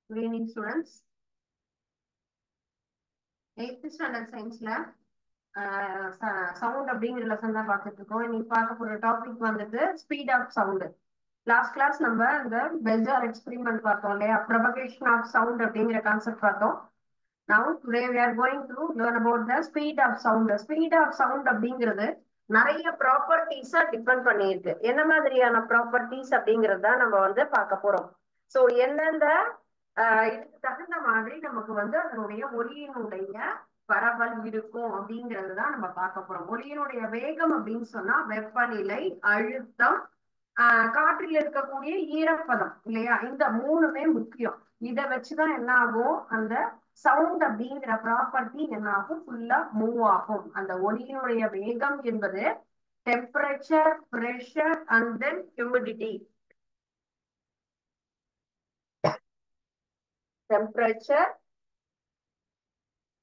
Good evening, students. 8th standard scienceல sound அப்படிங்கிற lesson தான் பார்த்துட்டு இருக்கோம். இன்னைக்கு பார்க்க போற டாபிக் வந்துட்டு speed of sound. Last class நம்ம இந்த பெல்ஜார் எக்ஸ்பெரிமெண்ட் பார்த்தோம் இல்லையா, ப்ரொபகேஷன் ஆஃப் சவுண்ட் அப்படிங்கிற கான்செப்ட் பார்த்தோம். Now today we are going to learn about the speed of sound. Speed of sound அப்படிங்கிறது நிறைய ப்ராப்பர்ட்டிஸா டிபெண்ட் பண்ணியிருக்கு. என்ன மாதிரியான ப்ராப்பர்ட்டிஸ் அப்படிங்கறத நம்ம வந்து பார்க்க போறோம். சோ எந்தெந்த இதுக்கு தகுந்த மாதிரி நமக்கு வந்து அதனுடைய ஒலியினுடைய பரவல் இருக்கும் அப்படிங்கிறது தான் நம்ம பார்க்க போறோம். ஒலியினுடைய வேகம் அப்படின்னு சொன்னா வெப்பநிலை, அழுத்தம், காற்றில் இருக்கக்கூடிய ஈரப்பதம் இல்லையா, இந்த மூணுமே முக்கியம். இதை வச்சுதான் என்ன ஆகும், அந்த சவுண்ட் அப்படிங்கிற ப்ராப்பர்ட்டி என்ன ஆகும், ஃபுல்லா மூவ் ஆகும். அந்த ஒலியினுடைய வேகம் என்பது temperature, pressure and then humidity. Temperature,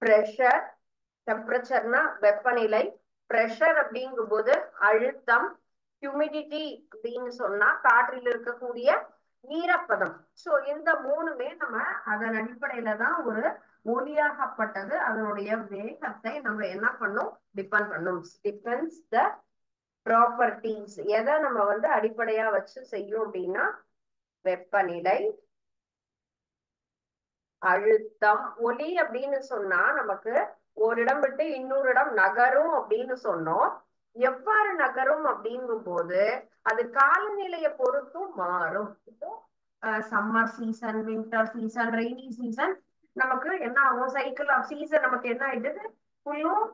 pressure, டெம்பரேச்சர்னா வெப்பநிலை, பிரஷர் அப்படிங்கும் போது அழுத்தம், ஹியூமிடிட்டி அப்படின்னு சொன்னா காற்றில் இருக்கக்கூடிய ஈரப்பதம். சோ இந்த மூணுமே நம்ம அதன் அடிப்படையில தான் ஒரு ஒலியாகப்பட்டது அதனுடைய வேகத்தை நம்ம என்ன பண்ணும், டிபெண்ட் பண்ணும். Depends the properties. எதை நம்ம வந்து அடிப்படையா வச்சு செய்யும் அப்படின்னா வெப்பநிலை, அழுத்தம். ஒலி அப்படின்னு சொன்னா நமக்கு ஒரு இடம் விட்டு இன்னொரு இடம் நகரும் அப்படின்னு சொன்னோம். எவ்வாறு நகரும் அப்படிங்கும் போது அது காலநிலையை பொறுத்தும் மாறும். இப்போ summer season, winter season, rainy season, நமக்கு என்ன ஆகும், சைக்கிள் ஆஃப் சீசன் நமக்கு என்ன ஆயிடுது, ஃபுல்லும்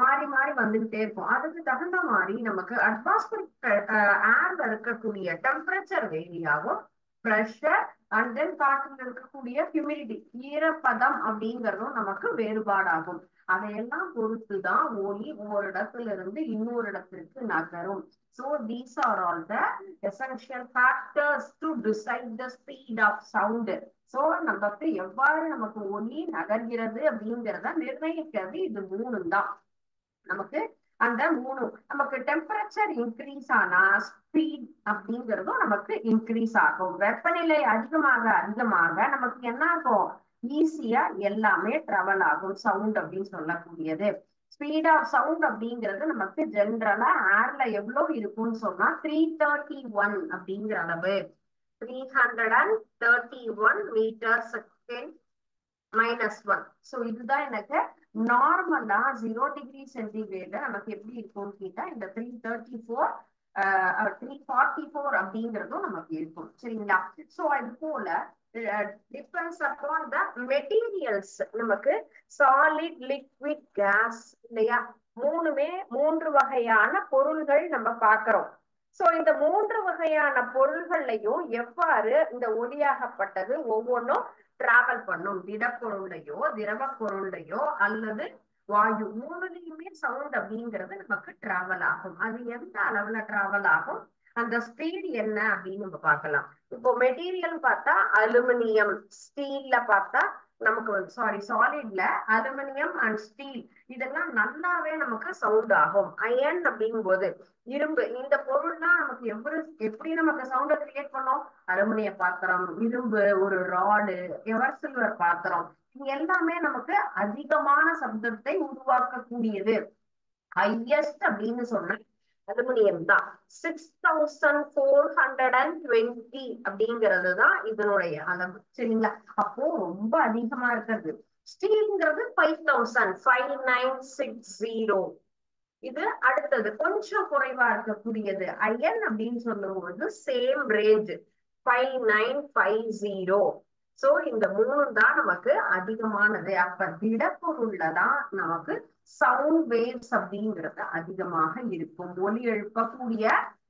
மாறி மாறி வந்துகிட்டே இருக்கும். அதுக்கு தகுந்த மாதிரி நமக்கு அட்மாஸ்பியரிக் ஏர்ல இருக்கக்கூடிய டெம்பரேச்சர் வேரி ஆகும், பிரஷர் அண்ட் தென் காற்றில் இருக்கக்கூடிய ஹியூமிடிட்டி, ஈரப்பதம் அப்படிங்கறதும் நமக்கு வேறுபாடாகும். அதையெல்லாம் பொறுத்துதான் ஒலி ஒரு இடத்துல இருந்து இன்னொரு இடத்திற்கு நகரும். So these are all the essential factors to decide the speed of sound. So நமக்கு எவ்வாறு நமக்கு ஒலி நகர்கிறது அப்படிங்கிறத நிர்ணயிக்கிறது இது மூணு தான். நமக்கு அந்த மூணு, நமக்கு டெம்பரேச்சர் இன்க்ரீஸ் ஆனா ஸ்பீட் அப்படிங்கிறதும் நமக்கு இன்க்ரீஸ் ஆகும். வெப்பநிலை அதிகமாக அதிகமாக நமக்கு என்ன ஆகும், ஈஸியா எல்லாமே டிராவல் ஆகும் சவுண்ட் அப்படின்னு சொல்லக்கூடியது. ஸ்பீட் ஆஃப் சவுண்ட் அப்படிங்கிறது நமக்கு ஜென்ரலா ஏர்ல எவ்வளவு இருக்கும்னு சொன்னா 331 அப்படிங்கிற அளவு, 331 மீட்டர் செகண்ட் -1. சோ இதுதான் எனக்கு நார்மலா 0 டிகிரி சென்டிகிரேட்ல நமக்கு எப்படி இருக்கும்னு கேட்டா இந்த 334 344 அப்படிங்கிறதும் நமக்கு இருக்கும். சரிங்களா? சோ அது போல டிபெண்ட்ஸ் அப்பான் த மெட்டீரியல்ஸ். நமக்கு சாலிட், லிக்விட், கேஸ் இல்லையா, மூன்று வகையான பொருள்கள் நம்ம பார்க்கிறோம். சோ இந்த மூன்று வகையான பொருள்கள்லையும் எவ்வாறு இந்த ஒலியாகப்பட்டது ஒவ்வொன்றும் டிராவல் பண்ணும், திடப்பொருளையோ திரவ பொருளையோ அல்லது வாயு, மூணுலையுமே சவுண்ட் அப்படிங்கிறது நமக்கு டிராவல் ஆகும். அது எந்த அளவுல டிராவல் ஆகும், அந்த ஸ்பீட் என்ன அப்படின்னு நம்ம பார்க்கலாம். இப்போ மெட்டீரியல் பார்த்தா அலுமினியம், ஸ்டீல்ல பார்த்தா நமக்கு சாலிட்ல அலுமினியம் அண்ட் ஸ்டீல் இதெல்லாம் நல்லாவே நமக்கு சவுண்ட் ஆகும். அயன் அப்படிங்கும் போது இரும்பு, இந்த பொருள்லாம் நமக்கு எப்படி நமக்கு சவுண்ட கிரியேட் பண்ணோம், அலுமினிய பாத்திரம், இரும்பு, ஒரு ராடு, எவர் சில்வர் பாத்திரம், இது எல்லாமே நமக்கு அதிகமான சப்தத்தை உருவாக்கக்கூடியது. ஹையஸ்ட் அப்படின்னு சொன்ன அலுமினியம் தான். 6420 அப்படிங்கிறது தான் இதனுடைய அளவு. சரிங்களா? அப்போ ரொம்ப அதிகமா இருக்கிறது. ஸ்டீல்ங்கிறது 5960. இது அடுத்தது கொஞ்சம் குறைவா இருக்கக்கூடியது அயன் அப்படின்னு சொல்லும்போது சேம் ரேஞ்ச் 5950. சோ இந்த மூணு தான் நமக்கு அதிகமானது. அப்ப திடப்பொருள்லதான் நமக்கு சவுண்ட் வேவ்ஸ் அப்படிங்கிறது அதிகமாக இருக்கும். ஒலி எழுப்பக்கூடிய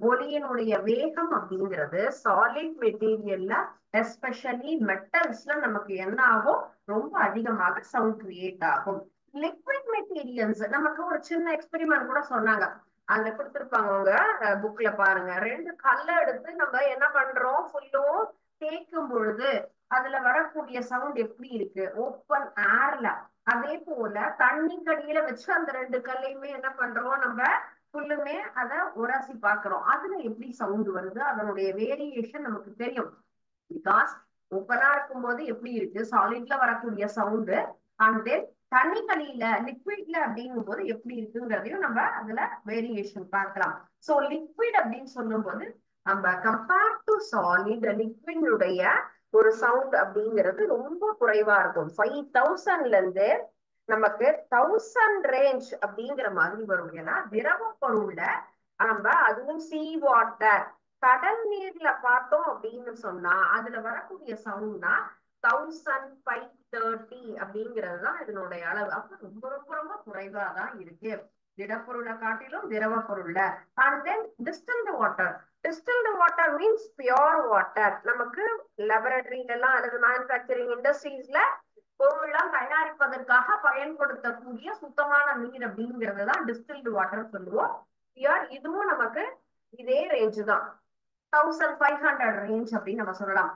ஒலியினுடைய வேகம் அப்படிங்கிறது சாலிட் மெட்டீரியல்ல எஸ்பெஷலி மெட்டல்ஸ்ல நமக்கு என்ன ஆகும், ரொம்ப அதிகமாக சவுண்ட் கிரியேட் ஆகும். லிக்விட் மெட்டீரியல்ஸ் நமக்கு ஒரு சின்ன எக்ஸ்பெரிமெண்ட் கூட சொன்னாங்க, அதுல கொடுத்திருப்பாங்க உங்க புக்ல பாருங்க. 2 கல்ல எடுத்து நம்ம என்ன பண்றோம், ஃபுல்லும் தேய்க்கும் பொழுது அதுல வரக்கூடிய சவுண்ட் எப்படி இருக்கு ஓப்பன் ஏர்ல. அதே போல தண்ணி கடியில வச்சு அந்த 2 கல்லையுமே என்ன பண்றோம், நம்ம ஃபுல்லுமே அதை உரசி பாக்குறோம், அதுல எப்படி சவுண்ட் வருது, அதனுடைய வேரியேஷன் நமக்கு தெரியும். பிகாஸ் ஓப்பனா இருக்கும்போது எப்படி இருக்கு, சாலிட்ல வரக்கூடிய சவுண்டு, அண்ட் தென் தண்ணிகளில லிக்விட்ல அப்படிங்கும் போது எப்படி இருக்குங்கிறதையும் நம்ம அதுல வேரியேஷன் பார்க்கலாம். சோ லிக்விட் அப்படின்னு சொல்லும் போது நம்ம கம்பேர் டு சாலிட், லிக்விடுடைய ஒரு சவுண்ட் அப்படிங்கிறது ரொம்ப குறைவா இருக்கும். 5000ல இருந்து நமக்கு 1000 ரேஞ்ச் அப்படிங்கிற மாதிரி வரும். ஏன்னா திரவ பொருள்ல நம்ம அதுவும் சீ வாட்டர், கடல் நீர்ல பார்த்தோம் அப்படின்னு சொன்னா அதுல வரக்கூடிய சவுண்ட்னா 1530 அப்படிங்கிறது தான் இதனுடைய அளவு. அப்ப ரொம்ப ரொம்ப ரொம்ப குறைவா தான் இருக்கு திடப்பொருளை காட்டிலும் திரவ பொருள்ல. And then distilled water. Distilled water means pure water. நமக்கு லெபரட்டரியில எல்லாம் அல்லது மேனுபேக்சரிங் இண்டஸ்ட்ரீஸ்ல பொருள்லாம் தயாரிப்பதற்காக பயன்படுத்தக்கூடிய சுத்தமான நீர் அப்படிங்கிறது தான் டிஸ்டில்டு வாட்டர் சொல்லுவோம். இதுவும் நமக்கு இதே ரேஞ்ச் தான், 1500 ரேஞ்ச் அப்படின்னு நம்ம சொல்லலாம்.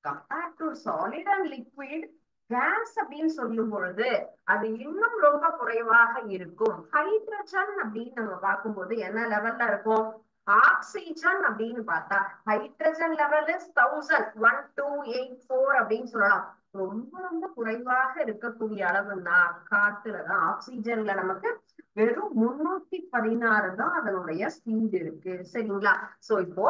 Compare to solid and liquid, gas அப்படின்னு சொல்லும் பொழுது அது இன்னும் ரொம்ப குறைவாக இருக்கும். ஹைட்ரஜன் அப்படின்னு நம்ம பார்க்கும்போது என்ன லெவல்ல இருக்கும், ஆக்சிஜன் அப்படின்னு பார்த்தா ஹைட்ரஜன் லெவல் இஸ் 1000, 1284 அப்படின்னு சொல்லலாம். ரொம்ப ரொம்ப குறைவாக இருக்கக்கூடிய அளவுன்னா காத்துலதான். ஆக்சிஜன்ல நமக்கு வெறும் 316 தான் அதனுடைய ஸ்பீட் இருக்கு. சரிங்களா? சோ இப்போ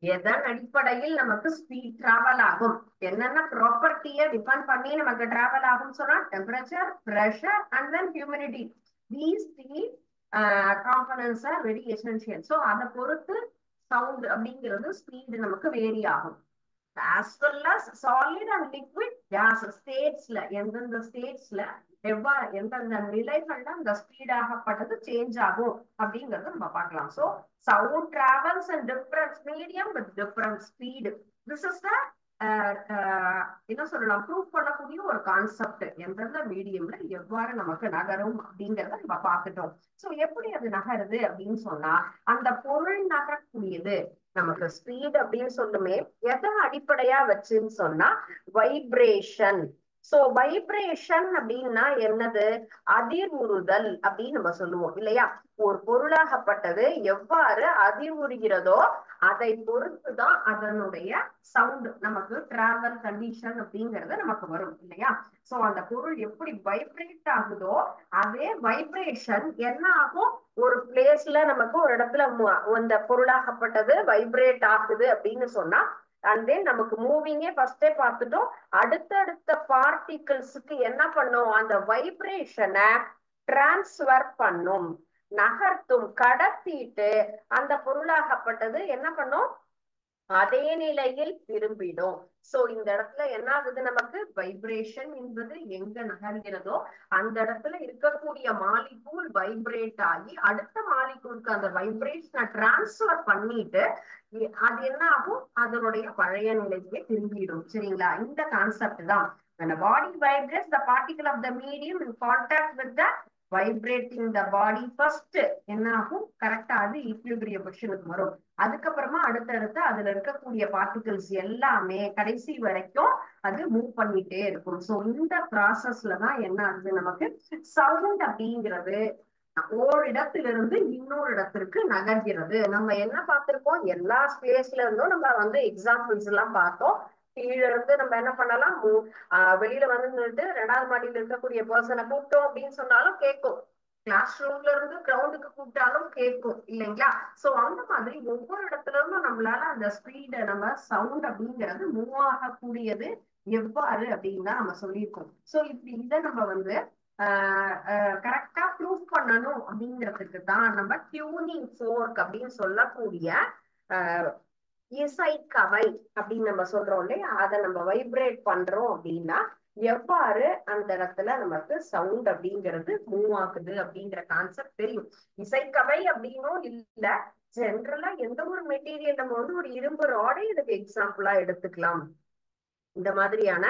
எதன் அடிப்படையில் நமக்கு ஸ்பீட் டிராவல் ஆகும், என்னென்ன ப்ராப்பர்ட்டியை டிபெண்ட் பண்ணி நமக்கு டிராவல் ஆகும் சொன்னா temperature, pressure and then humidity. These three components are very essential. So அதை பொறுத்து சவுண்ட் அப்படிங்கிறது ஸ்பீடு நமக்கு வேரி ஆகும். as well as solid and liquid gas ஸ்டேட்ஸ்ல எந்தெந்த ஸ்டேட்ஸ்ல எந்தெந்த நிலைகள்ல அந்த ஸ்பீட் ஆகப்பட்டது சேஞ்ச் ஆகும் அப்படிங்கறத நம்ம பார்க்கலாம். So sound travels and difference medium with different speed. This is the என்ன சொல்லலாம், ப்ரூவ் பண்ணக்கூடிய ஒரு கான்செப்ட். எந்தெந்த மீடியம்ல எவ்வாறு நமக்கு நகரும் அப்படிங்கறத நம்ம பார்த்துட்டோம். சோ எப்படி அது நகருது அப்படின்னு சொன்னா அந்த பொருள் நகரக்கூடியது நமக்கு ஸ்பீட் அப்படின்னு சொல்லுமே எதை அடிப்படையா வச்சுன்னு சொன்னா வைப்ரேஷன். சோ வைப்ரேஷன் அப்படின்னா என்னது, அதிர்வுறுதல் அப்படின்னு நம்ம சொல்லுவோம் இல்லையா. ஒரு பொருளாகப்பட்டது எவ்வாறு அதிர்வுறுகிறதோ அதை பொறுத்துதான் அதனுடைய சவுண்ட் நமக்கு டிராவல் கண்டிஷன் அப்படிங்கறது நமக்கு வரும் இல்லையா. சோ அந்த பொருள் எப்படி வைப்ரேட் ஆகுதோ அதே வைப்ரேஷன் என்ன ஆகும், ஒரு பிளேஸ்ல நமக்கு ஒரு இடத்துல அந்த பொருளாகப்பட்டது வைப்ரேட் ஆகுது அப்படின்னு சொன்னா அண்ட் தென் நமக்கு மூவிங்கே ஃபர்ஸ்டே பார்த்துட்டோம். அடுத்தடுத்த பார்ட்டிகிள்ஸுக்கு என்ன பண்ணும், அந்த வைப்ரேஷனை டிரான்ஸ்ஃபர் பண்ணும், நகர்த்தும், கடத்திட்டு அந்த பொருளாகப்பட்டது என்ன பண்ணும், அதே நிலையில் திரும்பிடும். சோ இந்த இடத்துல என்ன ஆகுது, நமக்கு வைப்ரேஷன் என்பது எங்க நகர்கிறதோ அந்த இடத்துல இருக்கக்கூடிய மாலிகூல் வைப்ரேட் ஆகி அடுத்த மாலிகூலுக்கு அந்த வைப்ரேஷனை டிரான்ஸ்ஃபர் பண்ணிட்டு அது என்ன ஆகும், அதனுடைய பழைய நிலைக்கு திரும்பிடும். சரிங்களா? இந்த கான்செப்ட் தான். When a body vibrates, the particle of the medium in contact with the vibrating the body first என்ன ஆகும், கரெக்டா அது ஈக்விலிபிரியம் பொசிஷனுக்கு வரும். அதுக்கப்புறமா அடுத்தடுத்து அதுல இருக்கக்கூடிய பார்ட்டிகிள்ஸ் எல்லாமே கடைசி வரைக்கும் அது மூவ் பண்ணிட்டே இருக்கும். சோ இந்த ப்ராசஸ்ல தான் என்ன ஆகுது, நமக்கு சவுண்ட் அப்படிங்கிறது ஒரு இடத்திலிருந்து இன்னொரு இடத்திற்கு நகர்கிறது. நம்ம என்ன பார்த்திருக்கோம், எல்லா ஸ்பேஸ்ல இருந்தும் நம்ம எக்ஸாம்பிள்ஸ் எல்லாம் பார்த்தோம். கீழ இருந்து நம்ம என்ன பண்ணலாம், வெளியில நின்றுட்டு 2வது மாடியில இருக்கக்கூடிய பர்சனை கூப்பிட்டோம் அப்படின்னு சொன்னாலும் கேட்கும், கிளாஸ் ரூம்ல இருந்து கிரவுண்டுக்கு கூப்பிட்டாலும் கேட்கும் இல்லைங்களா. சோ அந்த மாதிரி ஒவ்வொரு இடத்துல இருந்தும் நம்மளால அந்த ஸ்பீட நம்ம சவுண்ட் அப்படிங்கிறது மூவ் ஆகக்கூடியது எவ்வாறு அப்படின்னு தான் நம்ம சொல்லியிருக்கோம். சோ இப்படி இதை நம்ம கரெக்டா ப்ரூவ் பண்ணணும் அப்படிங்கிறதுக்கு தான் நம்ம டியூனிங் ஃபோர்க் அப்படின்னு சொல்லக்கூடிய இசைக்கவை அப்படின்னு நம்ம சொல்றோம் இல்லையா, அதை நம்ம வைப்ரேட் பண்றோம் அப்படின்னா எவ்வாறு அந்த இடத்துல நமக்கு சவுண்ட் அப்படிங்கிறது மூவ் ஆகுது அப்படிங்கிற கான்செப்ட் தெரியும். இசைக்கவை அப்படின்னும் இல்ல, ஜென்ரலா எந்த ஒரு மெட்டீரியல் நம்ம ஒரு இரும்பு ராடை இதுக்கு எக்ஸாம்பிளா எடுத்துக்கலாம். இந்த மாதிரியான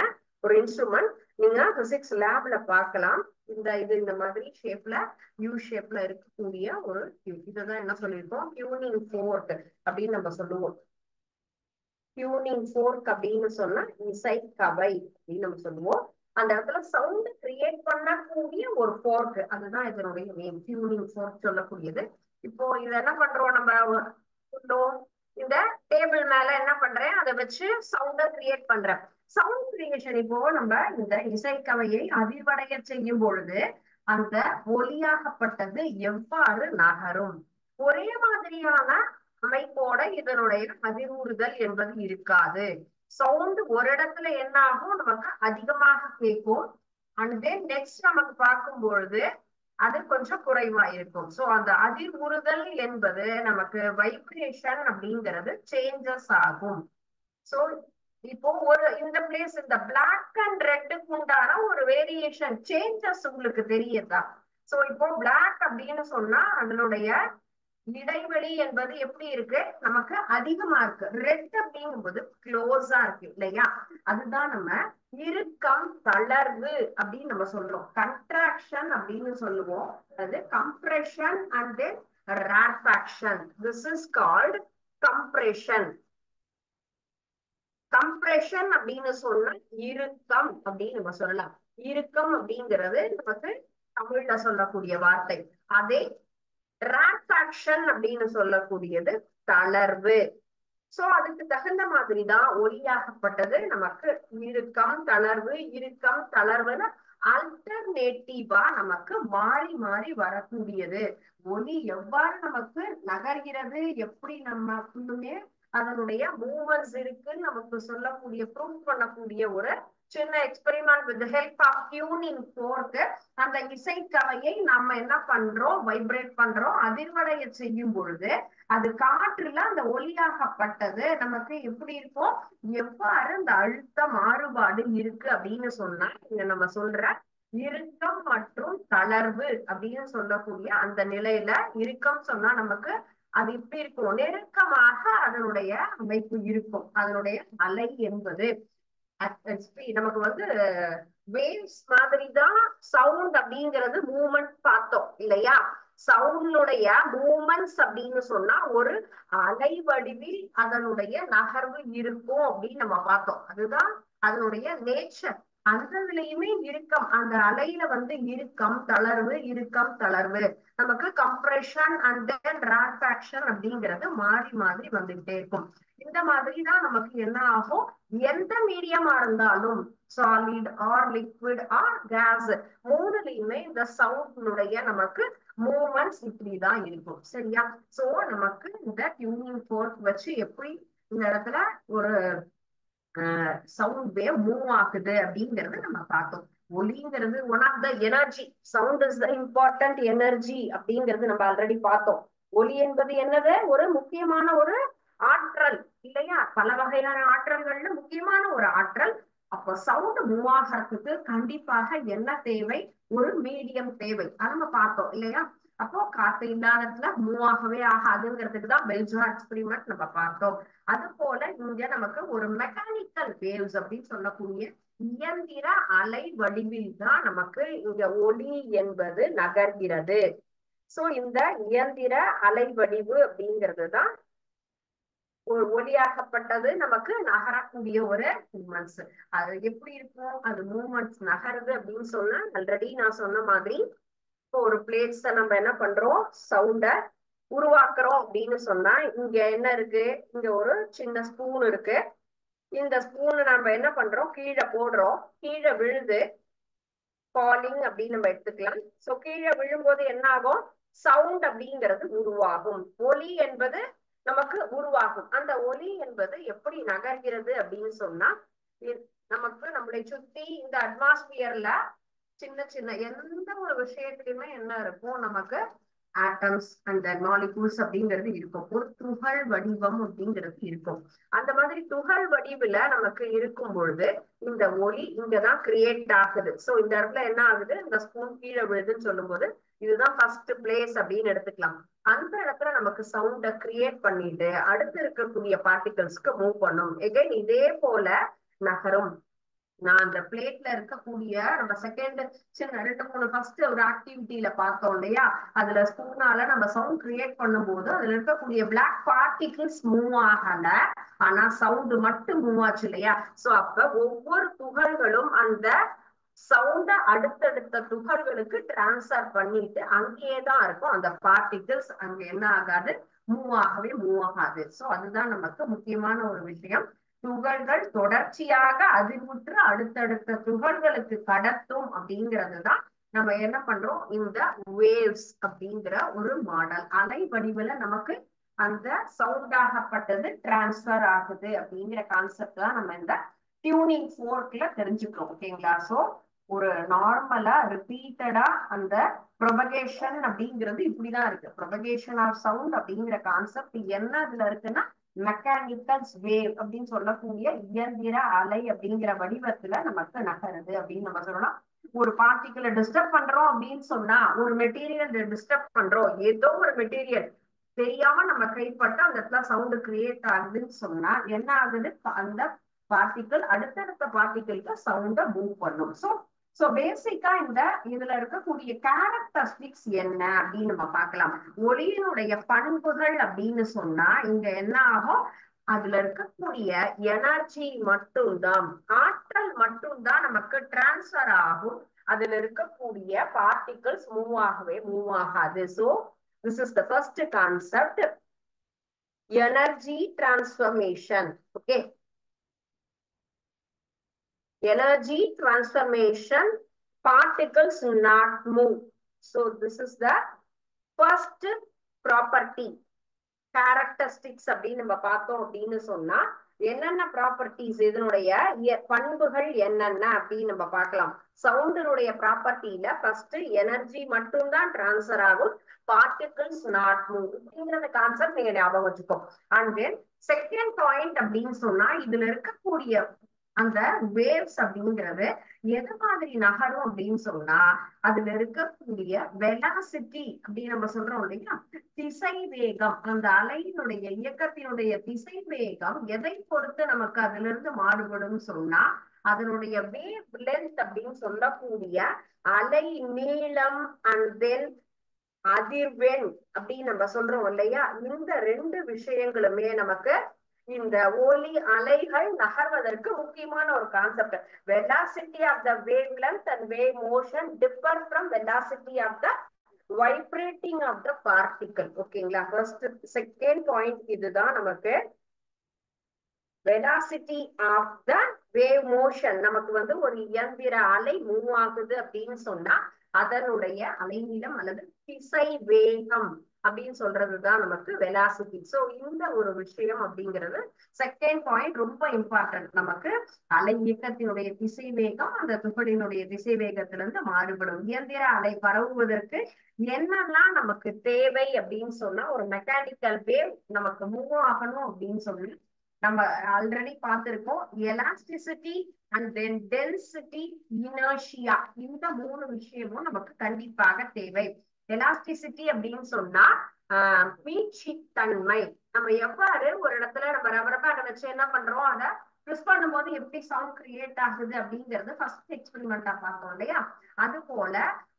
ஒரு இன்ஸ்ட்ருமெண்ட் நீங்க பிசிக்ஸ் லேப்ல பார்க்கலாம். இந்த மாதிரி ஷேப்ல யூ ஷேப்ல இருக்கக்கூடிய ஒரு இதுதான் என்ன சொல்லியிருக்கோம், டியூனிங் ஃபோர்க் அப்படின்னு நம்ம சொல்லுவோம். டியூனிங் ஃபோர்க் அப்படின்னு சொன்னா இசைக்கவை அப்படின்னு நம்ம சொல்லுவோம். அந்த இடத்துல சவுண்ட் கிரியேட் பண்ணக்கூடிய ஒரு ஃபோர்க், அதுதான் இதனுடைய நேம், டியூனிங் ஃபோர்க் சொல்லக்கூடியது. இப்போ இதை என்ன பண்றோம், நம்ம இந்த டேபிள் மேல என்ன பண்றேன், அதை வச்சு சவுண்ட கிரியேட் பண்றேன். சவுண்ட் கிரியேஷன் இப்போ நம்ம இந்த இசைக்கவையை அதிர்வடைய செய்யும் பொழுது அந்த ஒலியாகப்பட்டது எவ்வாறு நகரும்? ஒரே மாதிரியான அமைப்போட இதனுடைய அதிர்வுறுதல் என்பது இருக்காது. சவுண்ட் ஒரு இடத்துல என்ன ஆகும், நமக்கு அதிகமாக கேட்கும். அண்ட் தென் நெக்ஸ்ட் நமக்கு பார்க்கும் பொழுது அது கொஞ்சம் குறைவா இருக்கும். சோ அந்த அதிர்வுறுதல் என்பது நமக்கு வைப்ரேஷன் அப்படிங்கிறது சேஞ்சஸ் ஆகும். சோ இப்போ ஒரு இந்த பிளேஸ் இந்த பிளாக் அண்ட் ரெட்டுக்கு உண்டான ஒரு வேரியேஷன் சேஞ்சஸ் உங்களுக்கு தெரியுதா? சோ இப்போ பிளாக் அப்படின்னு சொன்னா அதனுடைய இடைவெளி என்பது எப்படி இருக்கு, நமக்கு அதிகமா இருக்கு. ரெட் அப்படிங்கும்போது க்ளோஸா இருக்கு இல்லையா? அதுதான் நம்ம இறுக்கம் தளர்வு அப்படின்னு நம்ம சொல்றோம். கன்ட்ராக்ஷன் அப்படின்னு சொல்லுவோம். அது compression and then rarefaction. This is called compression. Compression அப்படின்னு சொன்னா இறுக்கம் அப்படின்னு நம்ம சொல்லலாம். இறுக்கம் அப்படிங்கிறது நமக்கு தமிழ்ல சொல்லக்கூடிய வார்த்தை. அதே ரார்ஃபாக்ஷன் அப்படின்னு சொல்லக்கூடியது தளர்வு. சோ அதுக்கு தகுந்த மாதிரிதான் ஒலியாகப்பட்டது நமக்கு இறுக்கம் தளர்வு இறுக்கம் தளர்வுன்னு அல்டர்னேட்டிவா நமக்கு மாறி மாறி வரக்கூடியது. ஒலி எவ்வாறு நமக்கு நகர்கிறது, எப்படி நமக்குமே அதனுடைய மூவ்மெண்ட்ஸ் இருக்குன்னு நமக்கு சொல்லக்கூடிய ப்ரூவ் பண்ணக்கூடிய ஒரு சின்ன experiment with help of tuning fork. அந்த இசைக்கவையை நம்ம என்ன பண்றோம், வைப்ரேட் பண்றோம். அதிர்வடைய செய்யும் பொழுது அது காற்றுல அந்த ஒலியாகப்பட்டது நமக்கு எப்படி இருக்கும், எவ்வாறு அந்த அழுத்த மாறுபாடு இருக்கு அப்படின்னு சொன்னா இங்க நம்ம சொல்ற இறுக்கம் மற்றும் தளர்வு அப்படின்னு சொல்லக்கூடிய அந்த நிலையில இறுக்கம் சொன்னா நமக்கு அது இப்படி இருக்கும், நெருக்கமாக அதனுடைய அமைப்பு இருக்கும். அதனுடைய அலை என்பது நமக்கு வந்து வேவ்ஸ் மாதிரி தான். சவுண்ட் அப்படிங்கிறது மூமெண்ட் பார்த்தோம் இல்லையா? சவுண்டுடைய மூமெண்ட்ஸ் அப்படின்னு சொன்னா ஒரு அலை வடிவில் அதனுடைய நகர்வு இருக்கும் அப்படின்னு நம்ம பார்த்தோம். அதுதான் அதனுடைய நேச்சர். அந்த இதுலயுமே இறுக்கம், அந்த அலையில வந்து இறுக்கம் தளர்வு இறுக்கம் தளர்வு நமக்கு கம்ப்ரெஷன் அண்ட் தென் ரார்ஃபாக்ஷன் அப்படிங்கிறது மாறி மாறி வந்துகிட்டே இருக்கும். இந்த மாதிரிதான் நமக்கு என்ன ஆகும், எந்த மீடியமா இருந்தாலும் solid or liquid or gas மூணுலயுமே இந்த சவுண்டுடைய நமக்கு மூவ்மெண்ட்ஸ் இப்படிதான் இருக்கும். சரியா? சோ நமக்கு இந்த டியூனிங் ஃபோர்க் வச்சு எப்படி இந்த இடத்துல ஒரு சவுண்ட் வேவ் மூவ் ஆகுது அப்படிங்கறது நம்ம பார்த்தோம். ஒலிங்கிறது one of the energy. Sound is the important energy அப்படிங்கிறது நம்ம ஆல்ரெடி பார்த்தோம். ஒலி என்பது என்னது, ஒரு முக்கியமான ஒரு ஆற்றல் இல்லையா? பல வகையான ஆற்றல்கள்ல முக்கியமான ஒரு ஆற்றல். அப்போ சவுண்ட் மூவ் ஆகிறதுக்கு கண்டிப்பாக என்ன தேவை, ஒரு மீடியம் தேவை. அதை நம்ம பார்த்தோம் இல்லையா? அப்போ காத்து இல்லாததுல மூவ் ஆகவே ஆகாதுங்கிறதுக்கு தான் பெல்ஜா எக்ஸ்பெரிமெண்ட் நம்ம பார்த்தோம். அது போல இங்க நமக்கு ஒரு மெக்கானிக்கல் வேவ்ஸ் அப்படின்னு சொல்லக்கூடிய இயந்திர அலை வடிவில் தான் நமக்கு இங்க ஒலி என்பது நகர்கிறது. சோ இந்த இயந்திர அலை வடிவு அப்படிங்கிறது தான் ஒரு ஒலியாகப்பட்டது நமக்கு நகரக்கூடிய ஒரு மூமெண்ட்ஸ். அது எப்படி இருக்கும், அது மூமெண்ட்ஸ் நகருது அப்படின்னு சொன்னா ஆல்ரெடி நான் சொன்ன மாதிரி ஒரு பிளேட்ஸ் நம்ம என்ன பண்றோம், சவுண்ட உருவாக்குறோம் அப்படின்னு சொன்னா இங்க என்ன இருக்கு, இங்க ஒரு சின்ன ஸ்பூன் இருக்கு. இந்த ஸ்பூன் நம்ம என்ன பண்றோம், கீழே போடுறோம், கீழே விழுது, ஃபாலிங் அப்படின்னு நம்ம எடுத்துக்கலாம். சோ கீழே விழும்போது என்ன ஆகும், சவுண்ட் அப்படிங்கிறது உருவாகும். ஒலி என்பது நமக்கு உருவாகும். அந்த ஒலி என்பது எப்படி நகர்கிறது அப்படின்னு சொன்னா நமக்கு நம்மளை சுத்தி இந்த அட்மாஸ்பியர்ல சின்ன சின்ன எந்த ஒரு விஷயத்திலுமே என்ன இருக்கும், நமக்கு ஆட்டம்ஸ் அந்த மாலிகூல்ஸ் அப்படிங்கிறது இருக்கும். ஒரு துகள் வடிவம் அப்படிங்கிறது இருக்கும். அந்த மாதிரி துகள் வடிவுல நமக்கு இருக்கும் பொழுது இந்த ஒலி இங்கதான் கிரியேட் ஆகுது. சோ இந்த இடத்துல என்ன ஆகுது, இந்த ஸ்பூன் கீழே விழுதுன்னு சொல்லும் போது இதுதான் ஃபர்ஸ்ட் பிளேஸ் அப்படின்னு எடுத்துக்கலாம். அந்த இடத்துல நமக்கு சவுண்ட கிரியேட் பண்ணிட்டு அடுத்து இருக்கக்கூடிய பார்ட்டிகல்ஸ்க்கு மூவ் பண்ணும். எகைன் இதே போல நகரும். நான் அந்த பிளேட்ல இருக்கக்கூடிய நம்ம செகண்ட் சின்ன 2-3 ஃபர்ஸ்ட் ஒரு ஆக்டிவிட்டியில பார்த்தோம் இல்லையா? அதுல ஸ்பூனால நம்ம சவுண்ட் கிரியேட் பண்ணும்போது அதுல இருக்கக்கூடிய பிளாக் பார்ட்டிகிள்ஸ் மூவ் ஆகல, ஆனா சவுண்ட் மட்டும் மூவ் ஆச்சு இல்லையா? சோ அப்ப ஒவ்வொரு துகள்களும் அந்த சவுண்ட அடுத்தடுத்த துகள்களுக்கு டிரான்ஸ்ஃபர் பண்ணிட்டு அங்கேயே தான் இருக்கும். அந்த பார்ட்டிகிள்ஸ் அங்க என்ன ஆகாது, மூவ் ஆகாது. சோ அதுதான் நமக்கு முக்கியமான ஒரு விஷயம். துகள்கள் தொடர்ச்சியாக அதிர்வுற்று அடுத்தடுத்த துகள்களுக்கு கடத்தும் அப்படிங்கிறதுதான் நம்ம என்ன பண்றோம், இந்த வேவ்ஸ் அப்படிங்கிற ஒரு மாடல் அலை வடிவுல நமக்கு அந்த சவுண்ட் ஆகப்பட்டது டிரான்ஸ்பர் ஆகுது அப்படிங்கிற கான்செப்ட் தான் நம்ம இந்த டியூனிங் ஃபோர்க்ல தெரிஞ்சுக்கிறோம். ஓகேங்களா? சோ ஒரு நார்மலா ரிப்பீட்டடா அந்த ப்ரொபகேஷன் அப்படிங்கிறது இப்படிதான் இருக்கு. ப்ரொபகேஷன் ஆஃப் சவுண்ட் அப்படிங்கிற கான்செப்ட் என்ன இதுல இருக்குன்னா மெக்கானிக்கல் வேவ் அப்படின்னு சொல்லக்கூடிய இயந்திர அலை அப்படிங்கிற வடிவத்துல நமக்கு நகருது அப்படின்னு நம்ம சொல்லலாம். ஒரு பார்ட்டிகளை டிஸ்டர்ப் பண்றோம் அப்படின்னு சொன்னா, ஒரு மெட்டீரியல் டிஸ்டர்ப் பண்றோம், ஏதோ ஒரு மெட்டீரியல் தெரியாம நம்ம கைப்பட்ட அந்த இடத்துல சவுண்ட் கிரியேட் ஆகுதுன்னு சொன்னா என்ன ஆகுது, அந்த பார்ட்டிகள் அடுத்தடுத்த பார்ட்டிகளுக்கு சவுண்ட மூவ் பண்ணும். சோ பேசிக்கா இந்த இதுல இருக்கக்கூடிய கேரக்டரிஸ்டிக்ஸ் என்ன அப்படின்னு நம்ம பார்க்கலாம். ஒளியினுடைய பண்புகள் அப்படின்னு சொன்னா இங்க என்ன ஆகும், அதுல இருக்கக்கூடிய எனர்ஜி மட்டும்தான், ஆற்றல் மட்டும்தான் நமக்கு டிரான்ஸ்பர் ஆகும். அதுல இருக்கக்கூடிய பார்ட்டிகல்ஸ் மூவ் ஆகாது. So this is the first concept, energy transformation. Okay, energy transformation, particles not move. So this is the first property. Characteristics அப்படின்னு நம்ம பார்த்தோம் அப்படின்னு சொன்னா என்னென்ன ப்ராப்பர்ட்டிஸ், இதனுடைய பண்புகள் என்னென்ன அப்படின்னு நம்ம பார்க்கலாம். சவுண்டினுடைய ப்ராப்பர்ட்டியில ஃபர்ஸ்ட் எனர்ஜி மட்டும்தான் டிரான்ஸ்பர் ஆகும், பார்ட்டிகிள்ஸ் நாட் மூவ் அப்படிங்கிற கான்செப்ட் நீங்க ஞாபகம் வச்சுக்கோ. அண்ட் தென் செகண்ட் பாயிண்ட் அப்படின்னு சொன்னா இதுல இருக்கக்கூடிய அந்த வேவ்ஸ் அப்படிங்கிறது எது மாதிரி நகரும் அப்படின்னு சொன்னா அதுல இருக்கக்கூடிய வெலாசிட்டி அப்படின்னு நம்ம சொல்றோம் இல்லையா, திசை வேகம், அந்த அலையினுடைய இயக்கத்தினுடைய திசை வேகம் எதை பொறுத்து நமக்கு அதுல இருந்து மாறுபடும் சொன்னா அதனுடைய வேவ் லென்த் அப்படின்னு சொல்லக்கூடிய அலை நீளம் அண்ட் தென் அதிர்வெண் அப்படின்னு நம்ம சொல்றோம் இல்லையா. இந்த ரெண்டு விஷயங்களுமே நமக்கு இந்த ஒலி அலைகள் நகர்வதற்கு முக்கியமான ஒரு concept. Velocity of the wavelength and wave motion differ from velocity of the vibrating of the particle. ஓகேங்களா? ஃபர்ஸ்ட் செகண்ட் பாயிண்ட் இதுதான் நமக்கு. Velocity of the wave motion, நமக்கு வந்து ஒரு இயந்திர அலை மூவ் ஆகுது அப்படின்னு சொன்னா அதனுடைய அலைநீளம் அல்லது திசை வேகம் அப்படின்னு சொல்றதுதான் நமக்கு வெலாசிட்டி. சோ இந்த ஒரு விஷயம் அப்படிங்கிறது செகண்ட் பாயிண்ட் ரொம்ப இம்பார்ட்டன்ட். நமக்கு அலை இயக்கத்தினுடைய திசை வேகம் அந்த துகளினுடைய திசை வேகத்திலிருந்து மாறுபடும். இயந்திர அலை பரவுவதற்கு என்னெல்லாம் நமக்கு தேவை அப்படின்னு சொன்னா ஒரு மெக்கானிக்கல் வேவ் நமக்கு மூவ் ஆகணும் அப்படின்னு சொல்லி நம்ம ஆல்ரெடி பார்த்திருக்கோம். Elasticity and then density, inertia, இந்த மூணு விஷயமும் நமக்கு கண்டிப்பாக தேவை. எலாஸ்டிசிட்டி அப்படின்னு சொன்னா மீட்சித்தன்மை. நம்ம எவ்வாறு ஒரு இடத்துல நம்ம ரப்பரை வச்சு என்ன பண்றோம், அதை ப்ரெஸ் பண்ணும்போது எப்படி சவுண்ட் கிரியேட் ஆகுது அப்படிங்கறது ஃபர்ஸ்ட் எக்ஸ்பெரிமெண்டா பார்த்தோம் இல்லையா. அது போல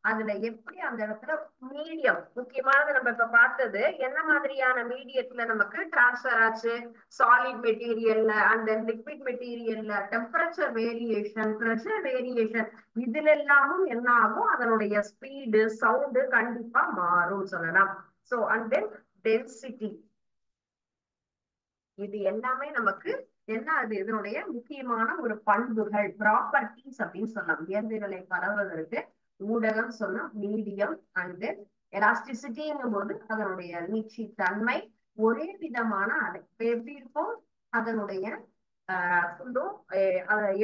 அதுல எப்படி அந்த இடத்துல மீடியம் முக்கியமானது நம்ம இப்ப பார்த்தது என்ன மாதிரியான மீடியத்துல நமக்கு டிரான்ஸ்பர் ஆச்சு, சாலிட் மெட்டீரியல்ல அண்ட் லிக்விட் மெட்டீரியல்ல டெம்பரேச்சர் வேரியேஷன், பிரஷர் வேரியேஷன், இதுல எல்லாமும் என்ன ஆகும், அதனுடைய ஸ்பீடு சவுண்டு கண்டிப்பா மாறும் சொல்லலாம். சோ அண்ட் தென் டென்சிட்டி, இது எல்லாமே நமக்கு என்ன, அது இதனுடைய முக்கியமான ஒரு பண்புகள், ப்ராப்பர்ட்டிஸ் அப்படின்னு சொல்லலாம். இயந்திரலை பரவுவதற்கு ஊடகம் சொன்னா மீடியம் அண்ட் எலாஸ்டிசிட்டிங்கும் போது அதனுடைய நீட்சி தன்மை, ஒரே விதமான அலை எப்படி இருக்கும், அதனுடைய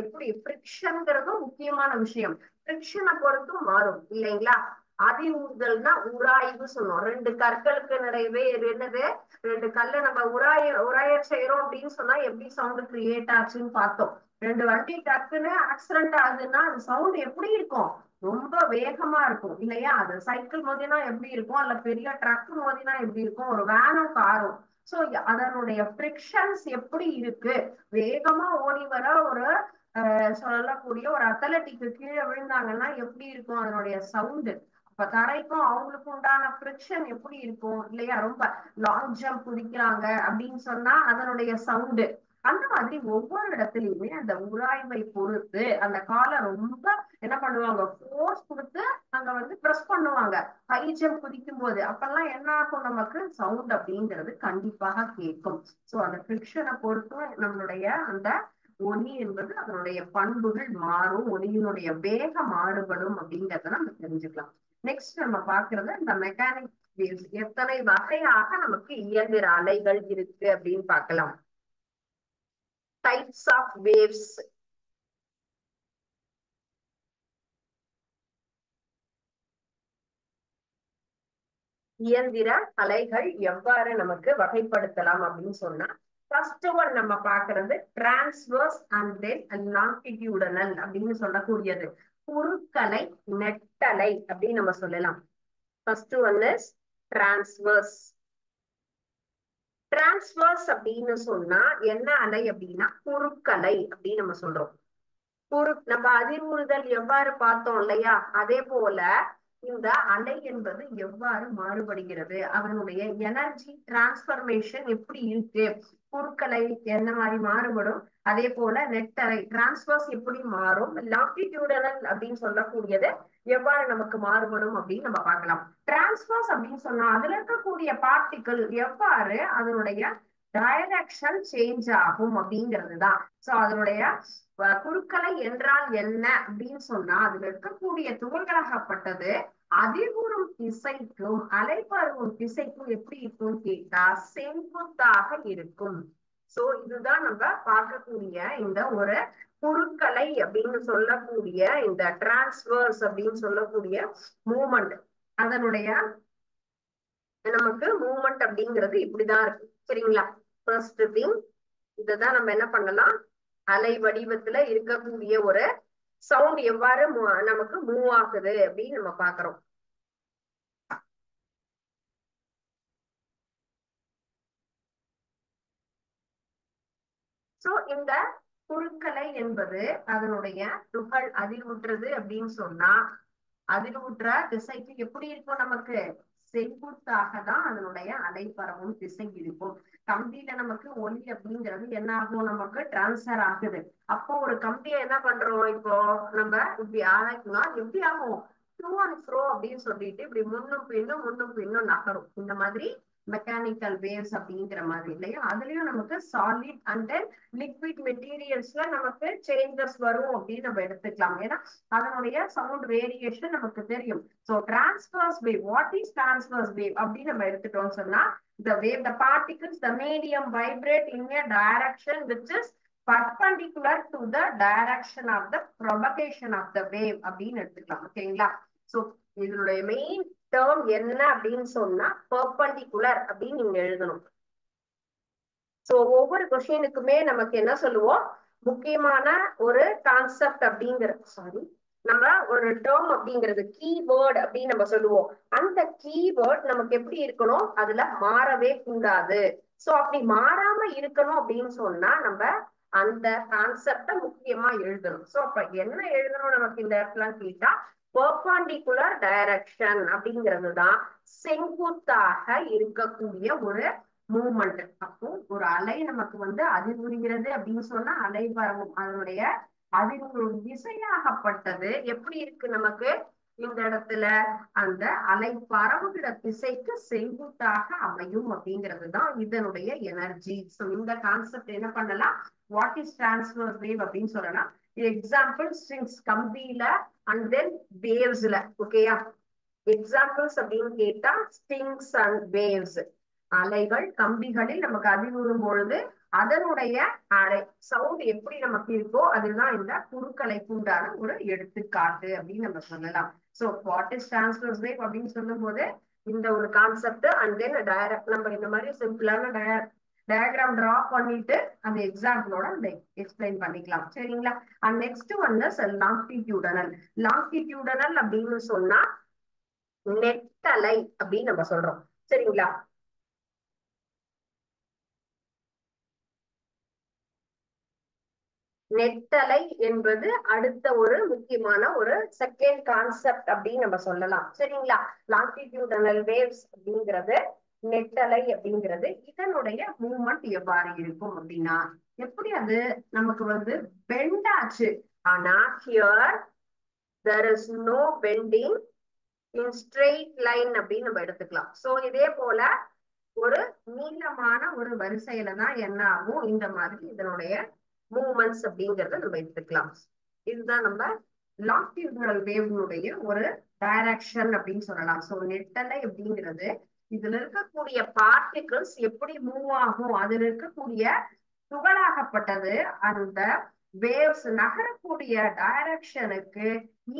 எப்படி ஃப்ரிக்ஷன்ங்கிறதும் முக்கியமான விஷயம். ஃப்ரிக்ஷனை பொறுத்தும் மாறும் இல்லைங்களா. அதிர்வுதல்னா உராய்வு சொன்னோம். ரெண்டு கற்களுக்கு நிறையவே என்னது, ரெண்டு கல்ல நம்ம உராய செய்யறோம் அப்படின்னு சொன்னா எப்படி சவுண்ட் கிரியேட் ஆச்சுன்னு பார்த்தோம். ரெண்டு வண்டி டக்குன்னு ஆக்சிடென்ட் ஆகுதுன்னா அந்த சவுண்ட் எப்படி இருக்கும், ரொம்ப வேகமா இருக்கும் இல்லையா. அது சைக்கிள் மோதினா எப்படி இருக்கும், அல்ல பெரிய ட்ரக் மோதினா எப்படி இருக்கும், ஒரு வேனும் காரும். சோ அதனுடைய ஃப்ரிக்ஷன்ஸ் எப்படி இருக்கு, வேகமா ஓடி வர ஒரு சொல்லக்கூடிய ஒரு அத்லட்டிக்கு கீழே விழுந்தாங்கன்னா எப்படி இருக்கும் அதனுடைய சவுண்டு, இப்ப தரைக்கும் அவங்களுக்கும் உண்டான ஃப்ரிக்ஷன் எப்படி இருக்கும் இல்லையா. ரொம்ப லாங் ஜம்ப் குதிக்கிறாங்க அப்படின்னு சொன்னா அதனுடைய சவுண்டு, அந்த மாதிரி ஒவ்வொரு இடத்துலயுமே அந்த உராய்வை பொறுத்து அந்த காலை ரொம்ப என்ன பண்ணுவாங்க, ஃபோர்ஸ் கொடுத்து அங்க வந்து பிரஸ் பண்ணுவாங்க. ஹை ஜம்ப் குதிக்கும் போது அப்பெல்லாம் என்ன ஆகும், நமக்கு சவுண்ட் அப்படிங்கிறது கண்டிப்பாக கேட்கும். சோ அந்த ஃபிரிக்ஷனை பொறுத்தும் நம்மளுடைய அந்த ஒலி என்பது அதனுடைய பண்புகள் மாறும், ஒலியினுடைய வேகம் மாறுபடும் அப்படிங்கறத நம்ம தெரிஞ்சுக்கலாம். நெக்ஸ்ட் நம்ம பாக்குறது இந்த மெக்கானிக் வேவ்ஸ். எத்தனை வகையாக நமக்கு இயந்திர அலைகள் இருக்கு அப்படின்னு பார்க்கலாம். Types of waves. இயந்திர அலைகள் எவ்வாறு நமக்கு வகைப்படுத்தலாம் அப்படின்னு சொன்னா, ஃபர்ஸ்ட் ஒன் நம்ம பாக்குறது டிரான்ஸ்வர்ஸ் அண்ட் தென் லாங்கிடியூடனல் அப்படின்னு சொல்லக்கூடியது. குறுக்கலை, நெட்டலை அப்படின்னு நம்ம சொல்லலாம். First one is transverse. Transverse அப்படின்னு சொன்னா என்ன அலை அப்படின்னா குறுக்கலை அப்படின்னு நம்ம சொல்றோம். நம்ம அதிர்வுறுதல் எவ்வாறு பார்த்தோம் இல்லையா, அதே போல இந்த அலை என்பது எவ்வாறு மாறுபடுகிறது, அதனுடைய எனர்ஜி டிரான்ஸ்பர்மேஷன் எப்படி இருக்கு, குறுக்கலை என்ன மாதிரி மாறுபடும், அதே போல நெட்டலை டிரான்ஸ்வர்ஸ் எப்படி மாறும், லாங்கிடியூடனல் அப்படின்னு சொல்லக்கூடியது எவ்வாறு நமக்கு மாறுபடும் அப்படின்னு நம்ம பார்க்கலாம். டிரான்ஸ்வர்ஸ் அப்படின்னு சொன்னா அதுல இருக்கக்கூடிய பார்ட்டிகள் எவ்வாறு அதனுடைய டைரக்ஷன் சேஞ்ச் ஆகும் அப்படிங்கிறது தான். சோ அதனுடைய குறுக்கலை என்றால் என்ன அப்படின்னு சொன்னா அதுல இருக்கக்கூடிய துகள்களாகப்பட்டது அதிர்வுறும் திசைக்கும் அலைபருவும் திசைக்கும் எப்படி இருக்கும் கேட்டா செங்குத்தாக இருக்கும். சோ இதுதான் நம்ம பார்க்கக்கூடிய இந்த ஒரு குறுக்கலை அப்படின்னு சொல்லக்கூடிய இந்த டிரான்ஸ்வர்ஸ் அப்படின்னு சொல்லக்கூடிய மூமெண்ட். அதனுடைய நமக்கு மூமெண்ட் அப்படிங்கிறது இப்படிதான் இருக்கு. சரிங்களா? ஃபர்ஸ்ட் திங் இதுதான் நம்ம என்ன பண்ணலாம், அலை வடிவத்துல இருக்கக்கூடிய ஒரு சவுண்ட் எவ்வாறு நமக்கு மூவ் ஆகுது அப்படின்னு நம்ம பாக்குறோம். சோ இந்த குறுக்கலை என்பது அதனுடைய துகள் அதிர்வுற்றது அப்படின்னு சொன்னா அதிர்வுற்ற திசைக்கு எப்படி இருக்கும், நமக்கு செங்குத்தாக தான் அதனுடைய அலை பரவும் திசை இருக்கும். கம்பியில நமக்கு ஒலி அப்படிங்கிறது என்ன ஆகும், நமக்கு டிரான்ஸ்பர் ஆகுது. அப்போ ஒரு கம்பியை என்ன பண்றோம், இப்போ நம்ம இப்படி ஆராய்க்கலாம் எப்படி ஆகும், டு அண்ட் ஃப்ரோ அப்படின்னு சொல்லிட்டு இப்படி முன்னும் பின்னும் நகரும். இந்த மாதிரி மெக்கானிக்கல் வேவ்ஸ் அப்படிங்கிற மாதிரி இல்லையா, அதுலயும் நமக்கு சாலிட் அண்ட் தென் லிக்விட் மெட்டீரியல்ஸ்ல நமக்கு சேஞ்சஸ் வரும் அப்படின்னு நம்ம எடுத்துக்கலாம். ஏன்னா அதனுடைய சவுண்ட் வேரியேஷன் நமக்கு தெரியும். So transverse wave, what is transverse wave அப்படின்னு நம்ம எடுத்துட்டோம்னு சொன்னா the wave, the particles, the medium vibrate in a direction which is perpendicular to the direction of the propagation of the wave அப்படின்னு எடுத்துக்கலாம். ஓகேங்களா? So இதனுடைய main term என்ன அப்படின்னு சொன்னா பெர்பெண்டிகுலர் அப்படின்னு நீங்க எழுதணும். சோ ஒவ்வொரு கொஸ்டினுக்குமே நமக்கு என்ன சொல்லுவோம், முக்கியமான ஒரு கான்செப்ட் அப்படிங்கிறது நம்ம ஒரு டேர்ம் அப்படிங்கிறது கீவேர்ட் அப்படின்னு நம்ம சொல்லுவோம். அந்த கீவேர்ட் நமக்கு எப்படி இருக்கணும், அதுல மாறவே கூடாது. சோ அப்படி மாறாம இருக்கணும் அப்படின்னு சொன்னா நம்ம அந்த கான்செப்ட முக்கியமா எழுதணும். சோ அப்ப என்ன எழுதணும் நமக்கு இந்த இடத்துல கேட்டா பெர்பெண்டிகுலர் டைரக்ஷன் அப்படிங்கிறது தான் செங்குத்தாக இருக்கக்கூடிய ஒரு மூமெண்ட். அப்போ ஒரு அலை நமக்கு வந்து அதிர்வுறுகிறது அப்படின்னு சொன்னா அலை பரவும் அதனுடைய அதிர்வுறும் திசையாகப்பட்டது எப்படி இருக்கு, நமக்கு இந்த இடத்துல அந்த அலை பரவுகிற திசைக்கு செங்குத்தாக அமையும் அப்படிங்கிறது தான் இதனுடைய எனர்ஜி. சோ இந்த கான்செப்ட் என்ன பண்ணலாம், வாட் இஸ் டிரான்ஸ்வர்ஸ் வேவ் அப்படின்னு சொல்லலாம். எக்ஸாம்பிள் ஸ்ட்ரிங்ஸ் கம்பியில அண்ட் தென் வேவ்ஸ்ல. ஓகேயா? எக்ஸாம்பிள்ஸ் அப்படின்னு கேட்டா ஸ்ட்ரிங்ஸ் அண்ட் வேவ்ஸ், அலைகள் கம்பிகளில் நமக்கு அதிர்வுறும் பொழுது அதனுடைய அலை சவுண்ட் எப்படி நமக்கு இருக்கோ அதுதான் இந்த குறுக்கலைக்கு உண்டான ஒரு எடுத்துக்காட்டு அப்படின்னு நம்ம சொல்லலாம். So what is transverse wave அப்படின்னு சொல்லும் போது இந்த ஒரு கான்செப்ட் அண்ட் தென் டைரக்ட் நம்ம இந்த மாதிரி சிம்பிளான டயக்ராம் டிரா பண்ணிட்டு அந்த எக்ஸாம்பிளோட அந்த எக்ஸ்பிளைன் பண்ணிக்கலாம். சரிங்களா? And next one is longitudinal. Longitudinal அப்படின்னு சொன்னா நெட்டலை அப்படின்னு நம்ம சொல்றோம். சரிங்களா? நெட்டலை என்பது அடுத்த ஒரு முக்கியமான ஒரு செகண்ட் கான்செப்ட் அப்படின்னு நம்ம சொல்லலாம். சரிங்களா? லாங்கிடியூடனல் வேவ்ஸ் அப்படிங்கிறது, நெட்டலை அப்படிங்கிறது இதனுடைய மூவ்மெண்ட் எவ்வாறு இருக்கும் அப்படின்னா எப்படி அது நமக்கு வந்து பெண்ட் ஆச்சு. ஆனா here there is no bending in straight line அப்படின்னு நம்ம எடுத்துக்கலாம். சோ இதே போல ஒரு நீளமான ஒரு வரிசையில தான் என்ன ஆகும், இந்த மாதிரி இதனுடைய மூவ்மெண்ட்ஸ் அப்படிங்கறத நம்ம எடுத்துக்கலாம். இதுதான் நம்ம லாங்கிடியூடினல் வேவ்னுடைய ஒரு டைரக்ஷன் அப்படின்னு சொல்லலாம். சோ நெட்டலை அப்படிங்கிறது இதுல இருக்கக்கூடிய பார்ட்டிகிள்ஸ் எப்படி மூவ் ஆகும், அதுல இருக்கக்கூடிய துகளாகப்பட்டது அந்த வேவ்ஸ் நகரக்கூடிய டைரக்ஷனுக்கு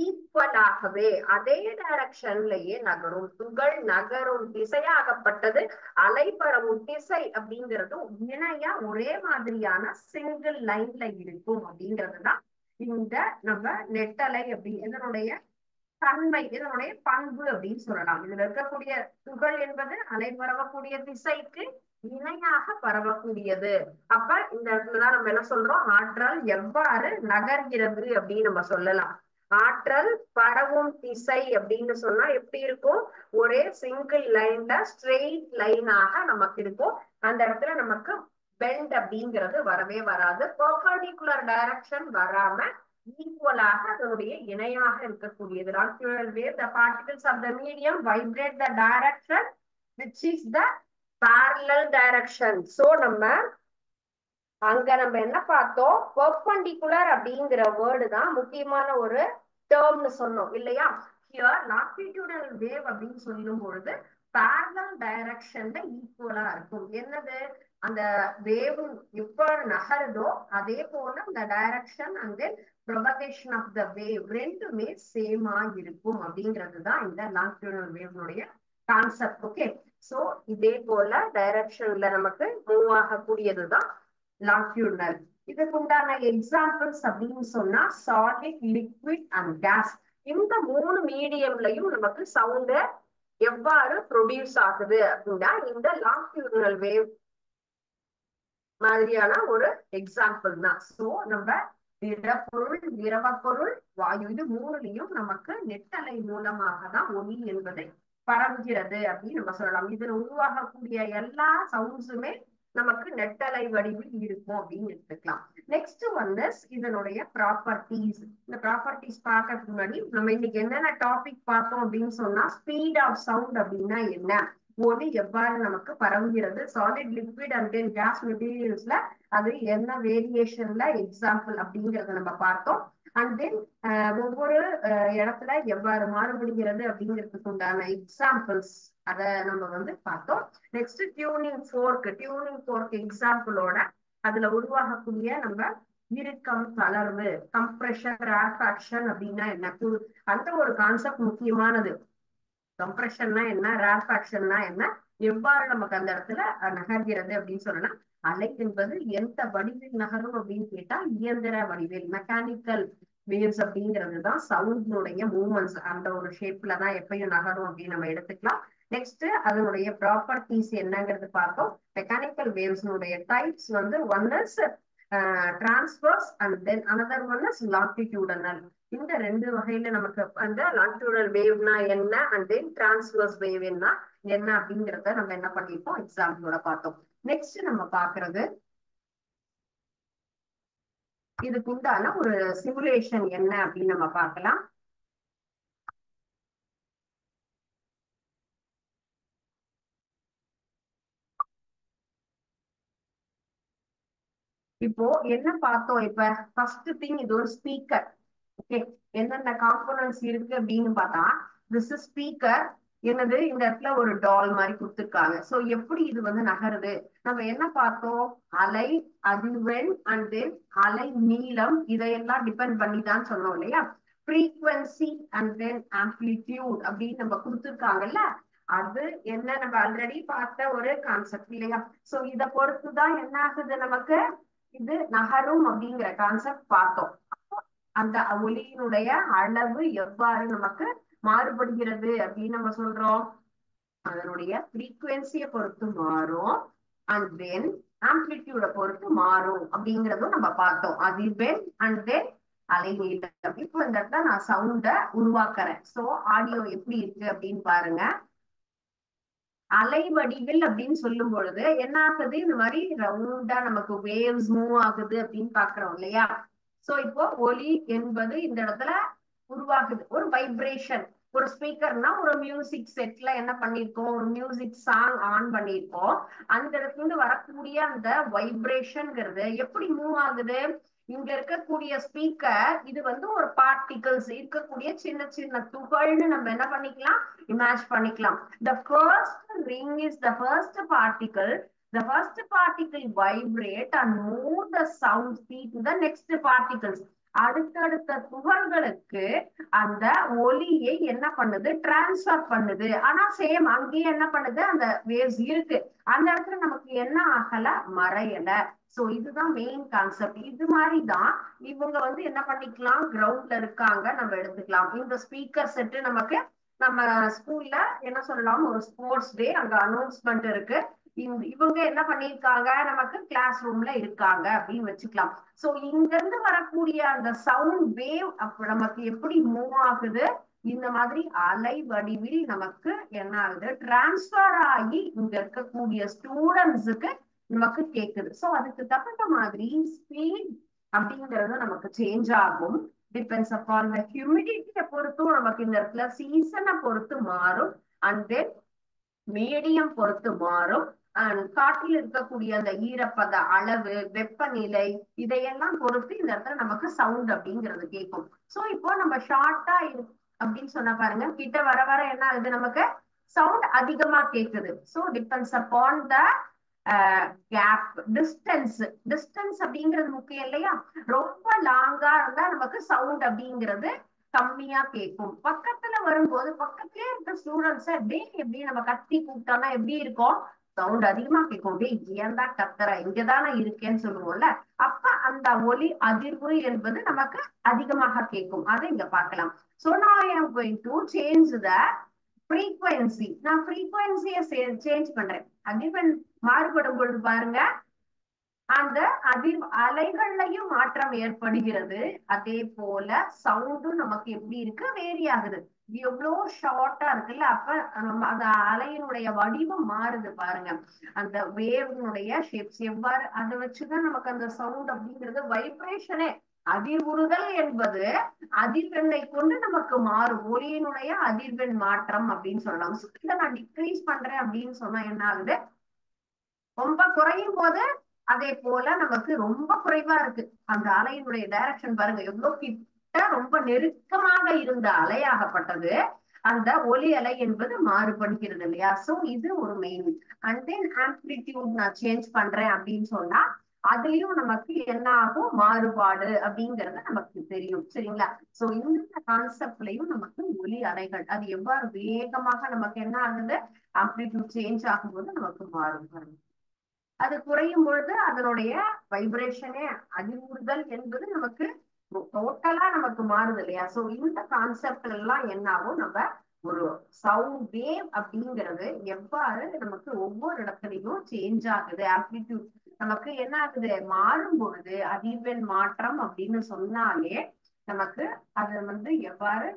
ஈக்குவலாகவே அதே டைரக்ஷன்லயே நகரும். துகள் நகரும் திசையாகப்பட்டது அலை பரவும் திசை அப்படிங்கிறது இணையா ஒரே மாதிரியான சிங்கிள் லைன்ல இருக்கும் அப்படிங்கிறதுதான் இந்த நம்ம நெட்டலை அப்படி இதனுடைய தன்மை, இதனுடைய பண்பு அப்படின்னு சொல்லலாம். இதுல இருக்கக்கூடிய துகள் என்பது அலை பரவக்கூடிய திசைக்கு இணையாக பரவக்கூடியது. அப்ப இந்த இடத்துலதான் நம்ம என்ன சொல்றோம், ஆற்றல் எவ்வாறு நகர்கிறது அப்படின்னு நம்ம சொல்லலாம். ஆற்றல் பரவும் திசை அப்படின்னு சொன்னா எப்படி இருக்கும், ஒரே சிங்கிள் லைன்ல ஸ்ட்ரெயிட் லைனாக நமக்கு இருக்கும். அந்த இடத்துல நமக்கு பெண்ட் அப்படிங்கிறது வரவே வராது. பெர்பெண்டிகுலர் டைரக்ஷன் வராம ஈக்குவலாக அதனுடைய இணையாக இருக்கக்கூடியது. Longitudinal wave, the particles of the medium vibrate the direction which is the parallel direction. So நம்ம அங்க நம்ம என்ன பார்த்தோம், பெர்பெண்டிகுலர் அப்படிங்கிற வேர்டு தான் முக்கியமான ஒரு டேர்ம்னு சொன்னோம் இல்லையா. ஹியர் லாங்கிடியூடல் வேவ் அப்படின்னு சொல்லும் பொழுது parallel டைரக்ஷன்ல ஈக்குவலா இருக்கும். என்னது, அந்த வேவ் எப்ப நகருதோ அதே போல அந்த direction and then propagation of the wave ரெண்டுமே சேமா இருக்கும் அப்படிங்கிறது தான் இந்த லாங்கிடியூடல் வேவ்னுடைய கான்செப்ட். ஓகே, சோ இதே போல டைரக்ஷன்ல நமக்கு மூவ் ஆகக்கூடியதுதான் லாங்கிடியூடல். இதுக்கு உண்டான எக்ஸாம்பிள்ஸ் அப்படின்னு சொன்னா சாலிட், லிக்விட் அண்ட் கேஸ். இந்த மூணு மீடியம்லயும் நமக்கு சவுண்ட் எவ்வாறு ப்ரொடியூஸ் ஆகுது அப்படின்னா இந்த லாங்கிடியூடல் வேவ் மாதிரியான ஒரு எக்ஸாம்பிள் தான். சோ நம்ம திடப்பொருள், திரவ பொருள், வாயு இது மூணுலையும் நமக்கு நெட்டலை மூலமாக தான் ஒலி என்பதை பரவுகிறது அப்படின்னு நம்ம சொல்லலாம். இதுல உருவாகக்கூடிய எல்லா சவுண்ட்ஸுமே நமக்கு நெட்டலை வடிவில் இருக்கும் அப்படின்னு எடுத்துக்கலாம். நெக்ஸ்ட் வந்து இதனுடைய ப்ராப்பர்ட்டிஸ். இந்த ப்ராப்பர்ட்டிஸ் பார்க்கறதுக்கு முன்னாடி நம்ம இன்னைக்கு என்னென்ன டாபிக் பார்த்தோம் அப்படின்னு சொன்னா, ஸ்பீட் ஆஃப் சவுண்ட் அப்படின்னா என்ன, ஒலி எவ்வாறு நமக்கு பரவுகிறது, solid, liquid and then gas மெட்டீரியல்ஸ்ல அது என்ன வேரியேஷன்ல எக்ஸாம்பிள் அப்படிங்கறத நம்ம பார்த்தோம். அண்ட் தென் ஒவ்வொரு இடத்துல எவ்வாறு மாறுபடுகிறது அப்படிங்கிறதுக்கு உண்டான எக்ஸாம்பிள்ஸ் அத நம்ம வந்து பார்த்தோம். நெக்ஸ்ட் டியூனிங் ஃபோர்க் எக்ஸாம்பிளோட அதுல உருவாகக்கூடிய நம்ம இறுக்கம், தளர்வு, கம்ப்ரெஷன், ரேர்ஃபாக்ஷன் அப்படின்னா என்ன, அந்த ஒரு கான்செப்ட் முக்கியமானது. கம்ப்ரெஷன்னா என்ன, ரேர்ஃபாக்ஷன்னா என்ன, எவ்வாறு நமக்கு அந்த இடத்துல நகர்கிறது அப்படின்னு சொல்லலாம். அலை என்பது எந்த வடிவில் நகரும் அப்படின்னு கேட்டா இயந்திர வடிவில், மெக்கானிக்கல் வேவ்ஸ் அப்படிங்கிறது தான் சவுண்டினுடைய மூவ்மெண்ட்ஸ் அந்த ஒரு ஷேப்ல தான் எப்பயும் நகரும் அப்படின்னு நம்ம எடுத்துக்கலாம். நெக்ஸ்ட் அதனுடைய ப்ராப்பர்ட்டிஸ் என்னங்கிறது பார்த்தோம். மெக்கானிக்கல் வேவ்ஸ்னுடைய டைப்ஸ் வந்து one is transverse and then another one is longitudinal. இந்த ரெண்டு வகையில நமக்கு அந்த லாங்கிடியூடல் வேவ்னா என்ன அண்ட் தென் டிரான்ஸ்வர்ஸ் வேவ்னா என்ன அப்படிங்கிறத நம்ம என்ன பண்ணிருக்கோம் எக்ஸாம்பிளோட பார்த்தோம். நெக்ஸ்ட் நம்ம பாக்குறது இதுக்கு உண்டான ஒரு சிமுலேஷன் என்ன அப்படின்னு நம்ம பார்க்கலாம். இப்போ என்ன பார்த்தோம், இப்ப ஃபர்ஸ்ட் திங் இது ஒரு ஸ்பீக்கர். ஓகே, என்னென்ன காம்போனன்ட்ஸ் இருக்கு அப்படின்னு பார்த்தா திஸ் இஸ் ஸ்பீக்கர். என்னது, இந்த இடத்துல ஒரு டால் மாதிரி கொடுத்துருக்காங்க. சோ எப்படி இது வந்து நகருது, நம்ம என்ன பார்த்தோம், அலை அதிர்வெண் அண்ட் தென் அலை நீளம் இதையெல்லாம் டிபெண்ட் பண்ணி தான் சொன்னோம் இல்லையா. ஃப்ரீக்வன்சி அண்ட் தென் ஆம்பிளிடியூட் அப்படின்னு நம்ம கொடுத்துருக்காங்கல்ல, அது என்ன நம்ம ஆல்ரெடி பார்த்த ஒரு கான்செப்ட் இல்லையா. சோ இதை பொறுத்துதான் என்ன ஆகுது, நமக்கு இது நகரும் அப்படிங்கிற கான்செப்ட் பார்த்தோம். அந்த ஒலியினுடைய அளவு எவ்வாறு நமக்கு மாறுபடுகிறது அப்படின்னு நம்ம சொல்றோம், அதனுடைய ஃப்ரீக்வன்சியை பொறுத்து மாறும் அண்ட் தென் ஆம்பிளிடியூட பொறுத்து மாறும் அப்படிங்கறதும் நம்ம பார்த்தோம். அதிர்வெண் அண்ட் தென் அலைநீளம். இப்போ இந்த இடத்துல நான் சவுண்ட உருவாக்குறேன். சோ ஆடியோ எப்படி இருக்கு அப்படின்னு பாருங்க. அலை வடிவில் அப்படின்னு சொல்லும் பொழுது என்ன ஆகுது, இந்த மாதிரி ரவுண்டா நமக்கு வேவ்ஸ் மூவ் ஆகுது அப்படின்னு பாக்குறோம் இல்லையா. சோ இப்போ ஒலி என்பது இந்த இடத்துல உருவாகுது, ஒரு வைப்ரேஷன். ஒரு ஸ்பீக்கர்னா ஒரு மியூசிக் செட்ல என்ன பண்ணிருக்கோம், ஒரு மியூசிக் சாங் ஆன் பண்ணிருக்கோம். அந்த இடத்துல இருந்து வரக்கூடிய அந்த வைப்ரேஷன்ங்கிறது எப்படி மூவ் ஆகுது, இங்க இருக்கக்கூடிய ஸ்பீக்கர் இது வந்து ஒரு பார்ட்டிகல்ஸ் இருக்கக்கூடிய சின்ன சின்ன துகள்னு நம்ம என்ன பண்ணிக்கலாம், இமேஜ் பண்ணிக்கலாம். The first ring is the first particle. The first particle vibrate and move the sound speed to the next particles. அடுத்தடுத்த துகள்களுக்கு அந்த ஒலியை என்ன பண்ணுது, டிரான்ஸ்ஃபர் பண்ணுது. ஆனா சேம் அங்கேயே என்ன பண்ணுது, அந்த வேவ்ஸ் இருக்கு. அந்த இடத்துல நமக்கு என்ன ஆகல, மறையல. சோ இதுதான் மெயின் கான்செப்ட். இது மாதிரிதான் இவங்க வந்து என்ன பண்ணிக்கலாம், கிரவுண்ட்ல இருக்காங்க நம்ம எடுத்துக்கலாம். இந்த ஸ்பீக்கர் செட்டு நமக்கு நம்ம ஸ்கூல்ல என்ன சொல்லலாம், ஒரு ஸ்போர்ட்ஸ் டே அங்க அனௌன்ஸ்மெண்ட் இருக்கு. இவங்க என்ன பண்ணிருக்காங்க, நமக்கு கிளாஸ் ரூம்ல இருக்காங்க அப்படின்னு வச்சுக்கலாம். சோ இங்க இருந்து வரக்கூடிய அந்த சவுண்ட் வேவ் அப்ப நமக்கு எப்படி மூவ் ஆகுது, இந்த மாதிரி அலை வடிவில் நமக்கு என்ன ஆகுது, டிரான்ஸ்பர் ஆகி இங்க இருக்கக்கூடிய ஸ்டூடெண்ட்ஸுக்கு நமக்கு கேக்குது. சோ அதுக்கு தகுந்த மாதிரி ஸ்பீட் அப்படிங்கிறது நமக்கு சேஞ்ச் ஆகும். டிபெண்ட்ஸ் அப்பான் த ஹியூமிடிட்டியை பொறுத்தும் நமக்கு இந்த இடத்துல சீசனை பொறுத்து மாறும். அண்ட் தென் மீடியம் பொறுத்து மாறும். காற்றில் இருக்கக்கூடிய அந்த ஈரப்பத அளவு, வெப்பநிலை, இதையெல்லாம் பொறுத்து இந்த இடத்துல நமக்கு சவுண்ட் அப்படிங்கிறது கேட்கும். சோ இப்போ நம்ம ஷார்ட்டா அப்படின்னு சொன்ன பாருங்க, கிட்ட வர வர என்ன ஆகுது, நமக்கு சவுண்ட் அதிகமா கேக்குது. So depends upon the gap, distance. Distance அப்படிங்கிறது முக்கியம் இல்லையா. ரொம்ப லாங்கா இருந்தா நமக்கு சவுண்ட் அப்படிங்கிறது கம்மியா கேட்கும். பக்கத்துல வரும்போது பக்கத்துலயே இருக்க ஸ்டூடெண்ட்ஸ் டே எப்படி நம்ம கத்தி கூப்பிட்டோம்னா எப்படி இருக்கும், சவுண்ட் அதிகமா கேட்கும். டே ஏன் தான் கத்துற, இங்கதானே இருக்கேன்னு சொல்லுவோம்ல. அப்ப அந்த ஒலி அதிர்வு என்பது நமக்கு அதிகமாக கேட்கும். அதை இங்க பார்க்கலாம். So now I am going to change the frequency. நான் frequency-ய சேஞ்ச் பண்றேன். அதிர்வெண் மாறுபடும் பொழுது பாருங்க, அந்த அலைகள்லையும் மாற்றம் ஏற்படுகிறது. அதே போல சவுண்டும் நமக்கு எப்படி இருக்கு, வேரி ஆகுது. எவ்வளவு ஷார்ட்டா இருக்குல்ல, அப்ப நம்ம அந்த அலையினுடைய வடிவம் மாறுது பாருங்க. அந்த வேவ்னுடைய ஷேப்ஸ் எவ்வாறு, அதை வச்சுதான் நமக்கு அந்த சவுண்ட் அப்படிங்கிறது வைப்ரேஷனே. அதிர்வுறுதல் என்பது அதிர்வெண்ணை கொண்டு நமக்கு மாறும், ஒலியினுடைய அதிர்வெண் மாற்றம் அப்படின்னு சொல்லலாம். இதை நான் டிக்ரீஸ் பண்றேன் அப்படின்னு சொன்னா என்ன ஆகுது, ரொம்ப குறையும் போது அதே போல நமக்கு ரொம்ப குறைவா இருக்கு. அந்த அலையினுடைய டைரக்ஷன் பாருங்க, எவ்வளவு கிட்ட ரொம்ப நெருக்கமாக இருந்த அலையாகப்பட்டது அந்த ஒலி அலை என்பது மாறுபடுகிறது இல்லையா. சோ இது ஒரு மெயின். அண்ட் தென் ஆம்பிளிடியூட் நான் சேஞ்ச் பண்றேன் அப்படின்னு சொன்னா அதுலயும் நமக்கு என்ன ஆகும், மாறுபாடு அப்படிங்கறது நமக்கு தெரியும். சரிங்களா. சோ இந்த கான்செப்ட்லயும் நமக்கு ஒலி அலைகள் அது எவ்வாறு வேகமாக நமக்கு என்ன ஆகுது, ஆம்பிளிடியூட் சேஞ்ச் ஆகும்போது நமக்கு மாறும். அது குறையும் பொழுது அதனுடைய வைப்ரேஷனே, அதிர்வுறுதல் என்பது நமக்கு டோட்டலா நமக்கு மாறுது இல்லையா. சோ இந்த கான்செப்ட் எல்லாம் என்ன ஆகும், நம்ம ஒரு சவுண்ட் வேவ் அப்படிங்கிறது எவ்வாறு நமக்கு ஒவ்வொரு இடத்துலயும் சேஞ்ச் ஆகுது, ஆம்பிளிடியூட் நமக்கு என்ன ஆகுது, மாறும் பொழுது அதிர்வெண் மாற்றம் அப்படின்னு சொன்னாலே நமக்கு அது வந்து எவ்வாறு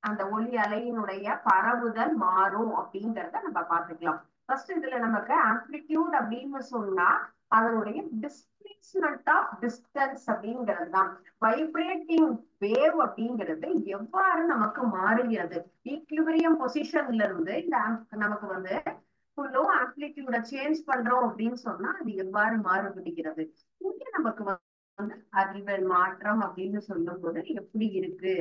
அந்த ஒலி அலையினுடைய பரவுதல் மாறும் அப்படிங்கிறத நம்ம பார்த்துக்கலாம். ஃபர்ஸ்ட் இதுல நமக்கு ஆம்பிளிடியூட் அப்படின்னு சொன்னா அதனுடைய டிஸ்பிளேஸ்மெண்ட் ஆஃப் டிஸ்டன்ஸ் அப்படிங்கிறது தான். வைப்ரேட்டிங் வேவ் அப்படிங்கிறது எவ்வாறு நமக்கு மாறுகிறது, ஈக்விலிபிரியம் பொசிஷன்ல இருந்து இந்த நமக்கு வந்து ஃபுல்லோ ஆம்பிளிடியூட சேஞ்ச் பண்றோம் அப்படின்னு சொன்னா அது எவ்வாறு மாறுபடுகிறது. இங்க நமக்கு வந்து அதிர்வெண் மாற்றம் அப்படின்னு சொல்லும் போது எப்படி இருக்கு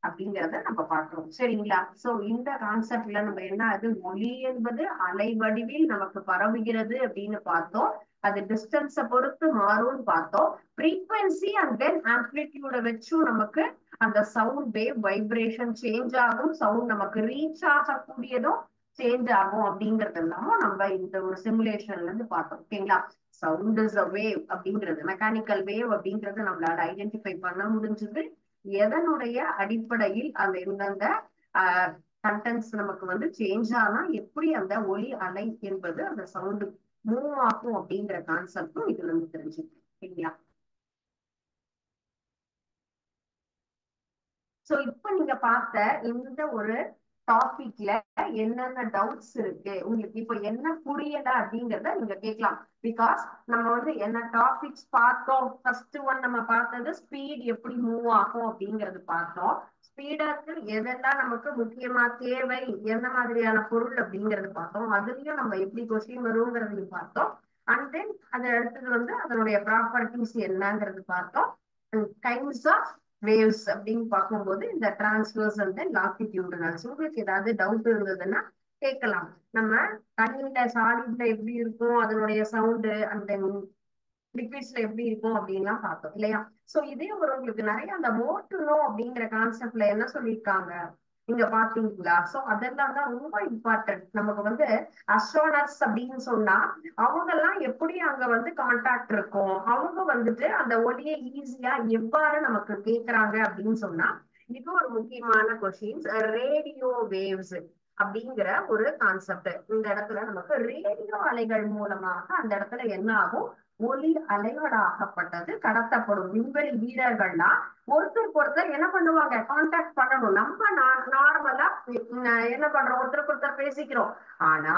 அப்படிங்கிறத நம்ம பார்க்கிறோம். சரிங்களா. சோ இந்த கான்செப்ட்ல நம்ம என்ன, அது ஒலி என்பது அலை வடிவில் நமக்கு பரவுகிறது அப்படின்னு பார்த்தோம். அது டிஸ்டன்ஸை பொறுத்து மாறும்னு பார்த்தோம். ஃப்ரீக்வன்சி அண்ட் தென் ஆம்பிளிடியூட வச்சும் நமக்கு அந்த சவுண்ட் வேவ் வைப்ரேஷன் சேஞ்ச் ஆகும், சவுண்ட் நமக்கு ரீச் ஆகக்கூடியதும் சேஞ்ச் ஆகும் அப்படிங்கிறது எல்லாமும் நம்ம இந்த ஒரு சிமுலேஷன்ல இருந்து பார்த்தோம். ஓகேங்களா. சவுண்ட் இஸ் அ வேவ் அப்படிங்கிறது, மெக்கானிக்கல் வேவ் அப்படிங்கிறது நம்மளால ஐடென்டிஃபை பண்ண முடிஞ்சது. எதனுடைய அடிப்படையில் அந்த இந்தந்த கண்டென்ட்ஸ் நமக்கு வந்து சேஞ்ச் ஆனா எப்படி அந்த ஒலி அலை என்பது அந்த சவுண்டு மூவ் ஆகும் அப்படிங்கிற கான்செப்டும் இதுல இருந்து தெரிஞ்சுக்கணும். சரிங்களா. சோ இப்ப நீங்க பார்த்த இந்த ஒரு டாபிக்ல என்னென்ன டவுட்ஸ் இருக்கு, உங்களுக்கு இப்ப என்ன புரியல அப்படிங்கறத நீங்க கேட்கலாம். பிகாஸ் நம்ம வந்து என்ன டாபிக்ஸ் பார்த்தோம். ஃபர்ஸ்ட் ஒன் நம்ம பார்த்தது ஸ்பீட் எப்படி மூவ் ஆகும் அப்படிங்கறது பார்த்தோம். ஸ்பீடாக்கு எதெல்லாம் நமக்கு முக்கியமா தேவை, என்ன மாதிரியான பொருள் அப்படிங்கறது பார்த்தோம். அதுலயும் நம்ம எப்படி கொஸ்டின் வருங்கிறதையும் பார்த்தோம். அண்ட் தென் அதை அடுத்தது வந்து அதனுடைய ப்ராப்பர்ட்டிஸ் என்னங்கிறது பார்த்தோம். கைண்ட்ஸ் ஆஃப் வேவ்ஸ் அப்படின்னு பார்க்கும்போது இந்த டிரான்ஸ்வர்ஸ் அண்ட் லாங்கிடியூடினல்ஸ். உங்களுக்கு ஏதாவது டவுட் இருந்ததுன்னா கேட்கலாம். நம்ம தண்ணியில சாலிட்ல எப்படி இருக்கும் அதனுடைய சவுண்டு, அந்த லிக்விட்ஸ்ல எப்படி இருக்கும் அப்படின்லாம் பார்த்தோம் இல்லையா? சோ இதே ஒரு உங்களுக்கு நிறைய அந்த மோர் டு நோ அப்படிங்கிற கான்செப்ட்ல என்ன சொல்லியிருக்காங்க நீங்க பாத்தீங்களா? சோ அதெல்லாம் தான் ரொம்ப இம்பார்ட்டன்ட். நமக்கு வந்து அஸ்ட்ரோனர்ஸ் அப்படின்னு சொன்னா அவங்க எல்லாம் எப்படி அங்க வந்து கான்டாக்ட் இருக்கும், அவங்க வந்துட்டு அந்த ஒலியை ஈஸியா எவ்வாறு நமக்கு கேக்குறாங்க அப்படின்னு சொன்னா இது ஒரு முக்கியமான கொஸ்டின்ஸ். ரேடியோ வேவ்ஸ் அப்படிங்கிற ஒரு கான்செப்ட். இந்த இடத்துல நமக்கு ரேடியோ அலைகள் மூலமாக அந்த இடத்துல என்ன ஆகும், ஒலி அலைகளாகப்பட்டது கடத்தப்படும். விண்வெளி வீரர்கள்லாம் ஒருத்தருக்கு ஒருத்தர் என்ன பண்ணுவாங்க, கான்டாக்ட் பண்ணணும். நம்ம நார்மலா என்ன பண்றோம், ஒருத்தருக்கு ஒருத்தர் பேசிக்கிறோம். ஆனா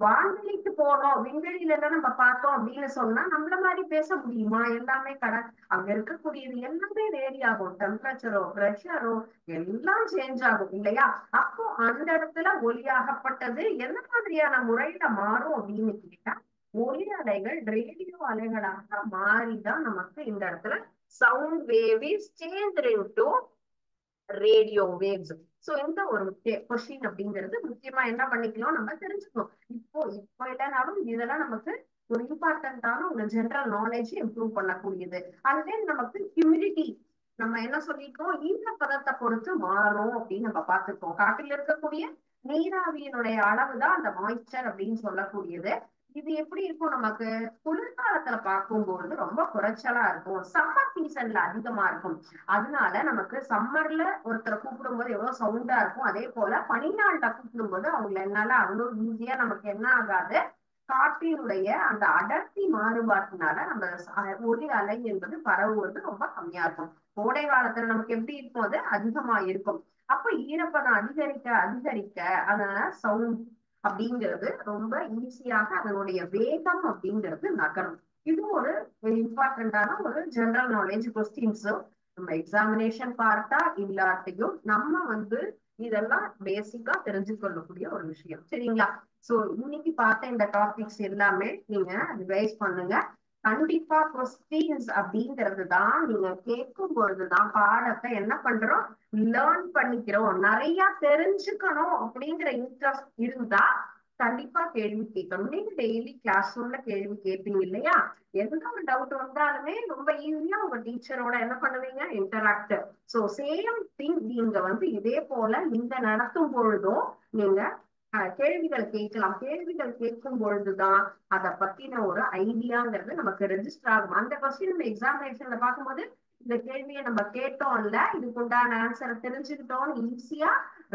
வான்வெளிக்கு போனோம், விண்வெளியில எல்லாம் நம்ம பார்த்தோம் அப்படின்னு சொன்னா நம்மள மாதிரி பேச முடியுமா? எல்லாமே அங்க இருக்கக்கூடியது எல்லாமே வேரி ஆகும். டெம்பரேச்சரோ ப்ரெஷரோ எல்லாம் சேஞ்ச் ஆகும் இல்லையா? அப்போ அந்த இடத்துல ஒலியாகப்பட்டது என்ன மாதிரியான முறையில மாறும் அப்படின்னு கேட்டா ஒலி அலைகள் ரேடியோ அலைகளாக மாறிதான் நமக்கு இந்த இடத்துல sound wave is change into radio waves. So இந்த ஒரு கொஸ்டின் அப்படிங்கிறது முக்கியமா என்ன பண்ணிக்கலாம், நம்ம தெரிஞ்சுக்கணும். இப்போ இல்லைனாலும் இதெல்லாம் நமக்கு ஒரு இம்பார்ட்டன்டான ஒரு ஜெனரல் நாலேஜ் இம்ப்ரூவ் பண்ணக்கூடியது. அண்ட் தென் நமக்கு ஹியூமிடிட்டி நம்ம என்ன சொல்லிட்டோம், ஈரப்பதத்தை பொறுத்து மாறும் அப்படின்னு நம்ம பார்த்துருக்கோம். காட்டில் இருக்கக்கூடிய நீராவியினுடைய அளவுதான் அந்த மாய்ஸ்சர் அப்படின்னு சொல்லக்கூடியது. இது எப்படி இருக்கும், நமக்கு குளிர்காலத்துல பார்க்கும்போது ரொம்ப குறைச்சலா இருக்கும், சம்மர் சீசன்ல அதிகமா இருக்கும். அதனால நமக்கு சம்மர்ல ஒருத்தரை கூப்பிடும் போது எவ்வளவு சவுண்டா இருக்கும், அதே போல பனிநாள்ல கூப்பிடும் போது அவங்க என்னால அவ்வளவு ஈஸியா நமக்கு என்ன ஆகாது, காற்றினுடைய அந்த அடர்த்தி மாறுபாட்டினால நம்ம ஒலி அலை என்பது பரவுவது ரொம்ப கம்மியா இருக்கும். கோடை காலத்துல நமக்கு எப்படி இருக்கும், அது அதிகமா இருக்கும். அப்ப ஈரப்பதம் அதிகரிக்க அதிகரிக்க அதனால சவுண்ட் அப்படிங்கிறது ரொம்ப ஈஸியாக அதனுடைய வேகம் அப்படிங்கிறது நகரும். இது ஒரு இம்பார்ட்டன்டான ஒரு ஜெனரல் நாலேஜ் கொஸ்டின்ஸ். நம்ம எக்ஸாமினேஷன் பார்த்தா இல்லாட்டியும் நம்ம வந்து இதெல்லாம் பேசிக்கா தெரிஞ்சு கொள்ளக்கூடிய ஒரு விஷயம். சரிங்களா? சோ இன்னைக்கு பார்த்த இந்த டாபிக்ஸ் எல்லாமே நீங்க ரிவைஸ் பண்ணுங்க. கண்டிப்பா கொஸ்டின்ஸ் அப்படிங்கிறது தான் நீங்க கேட்கும் பொழுதுதான் பாடத்தை என்ன பண்றோம், லேர்ன் பண்ணிக்கிறோம். நிறைய தெரிஞ்சுக்கணும் அப்படிங்கிற இன்ட்ரெஸ்ட் இருந்தா கண்டிப்பா கேள்வி கேட்கணும். நீங்க டெய்லி கிளாஸ் ரூம்ல கேள்வி கேட்பீங்க இல்லையா? எந்த ஒரு டவுட் வந்தாலுமே ரொம்ப ஈஸியா உங்க டீச்சரோட என்ன பண்ணுவீங்க, இன்டராக்ட். சோ சேம் திங் நீங்க வந்து இதே போல இந்த நடத்தும் பொழுதும் நீங்க கேள்விகள் கேட்கலாம். கேள்விகள் கேட்கும் பொழுதுதான் அதை பத்தின ஒரு ஐடியாங்கிறது நமக்கு ரெஜிஸ்டர் ஆகும். அந்த கொஸ்டின் நம்ம எக்ஸாமினேஷன்ல பார்க்கும்போது இந்த கேள்வியை நம்ம கேட்டோம்ல, இதுக்கு உண்டான ஆன்சரை தெரிஞ்சுக்கிட்டோம், ஈஸியா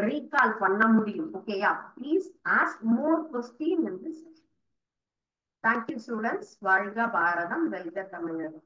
ரீகால் பண்ண முடியும். ஓகேயா? Please ask more question in this. Thank you students. வாழ்க பாரதம், வெல்க தமிழகம்.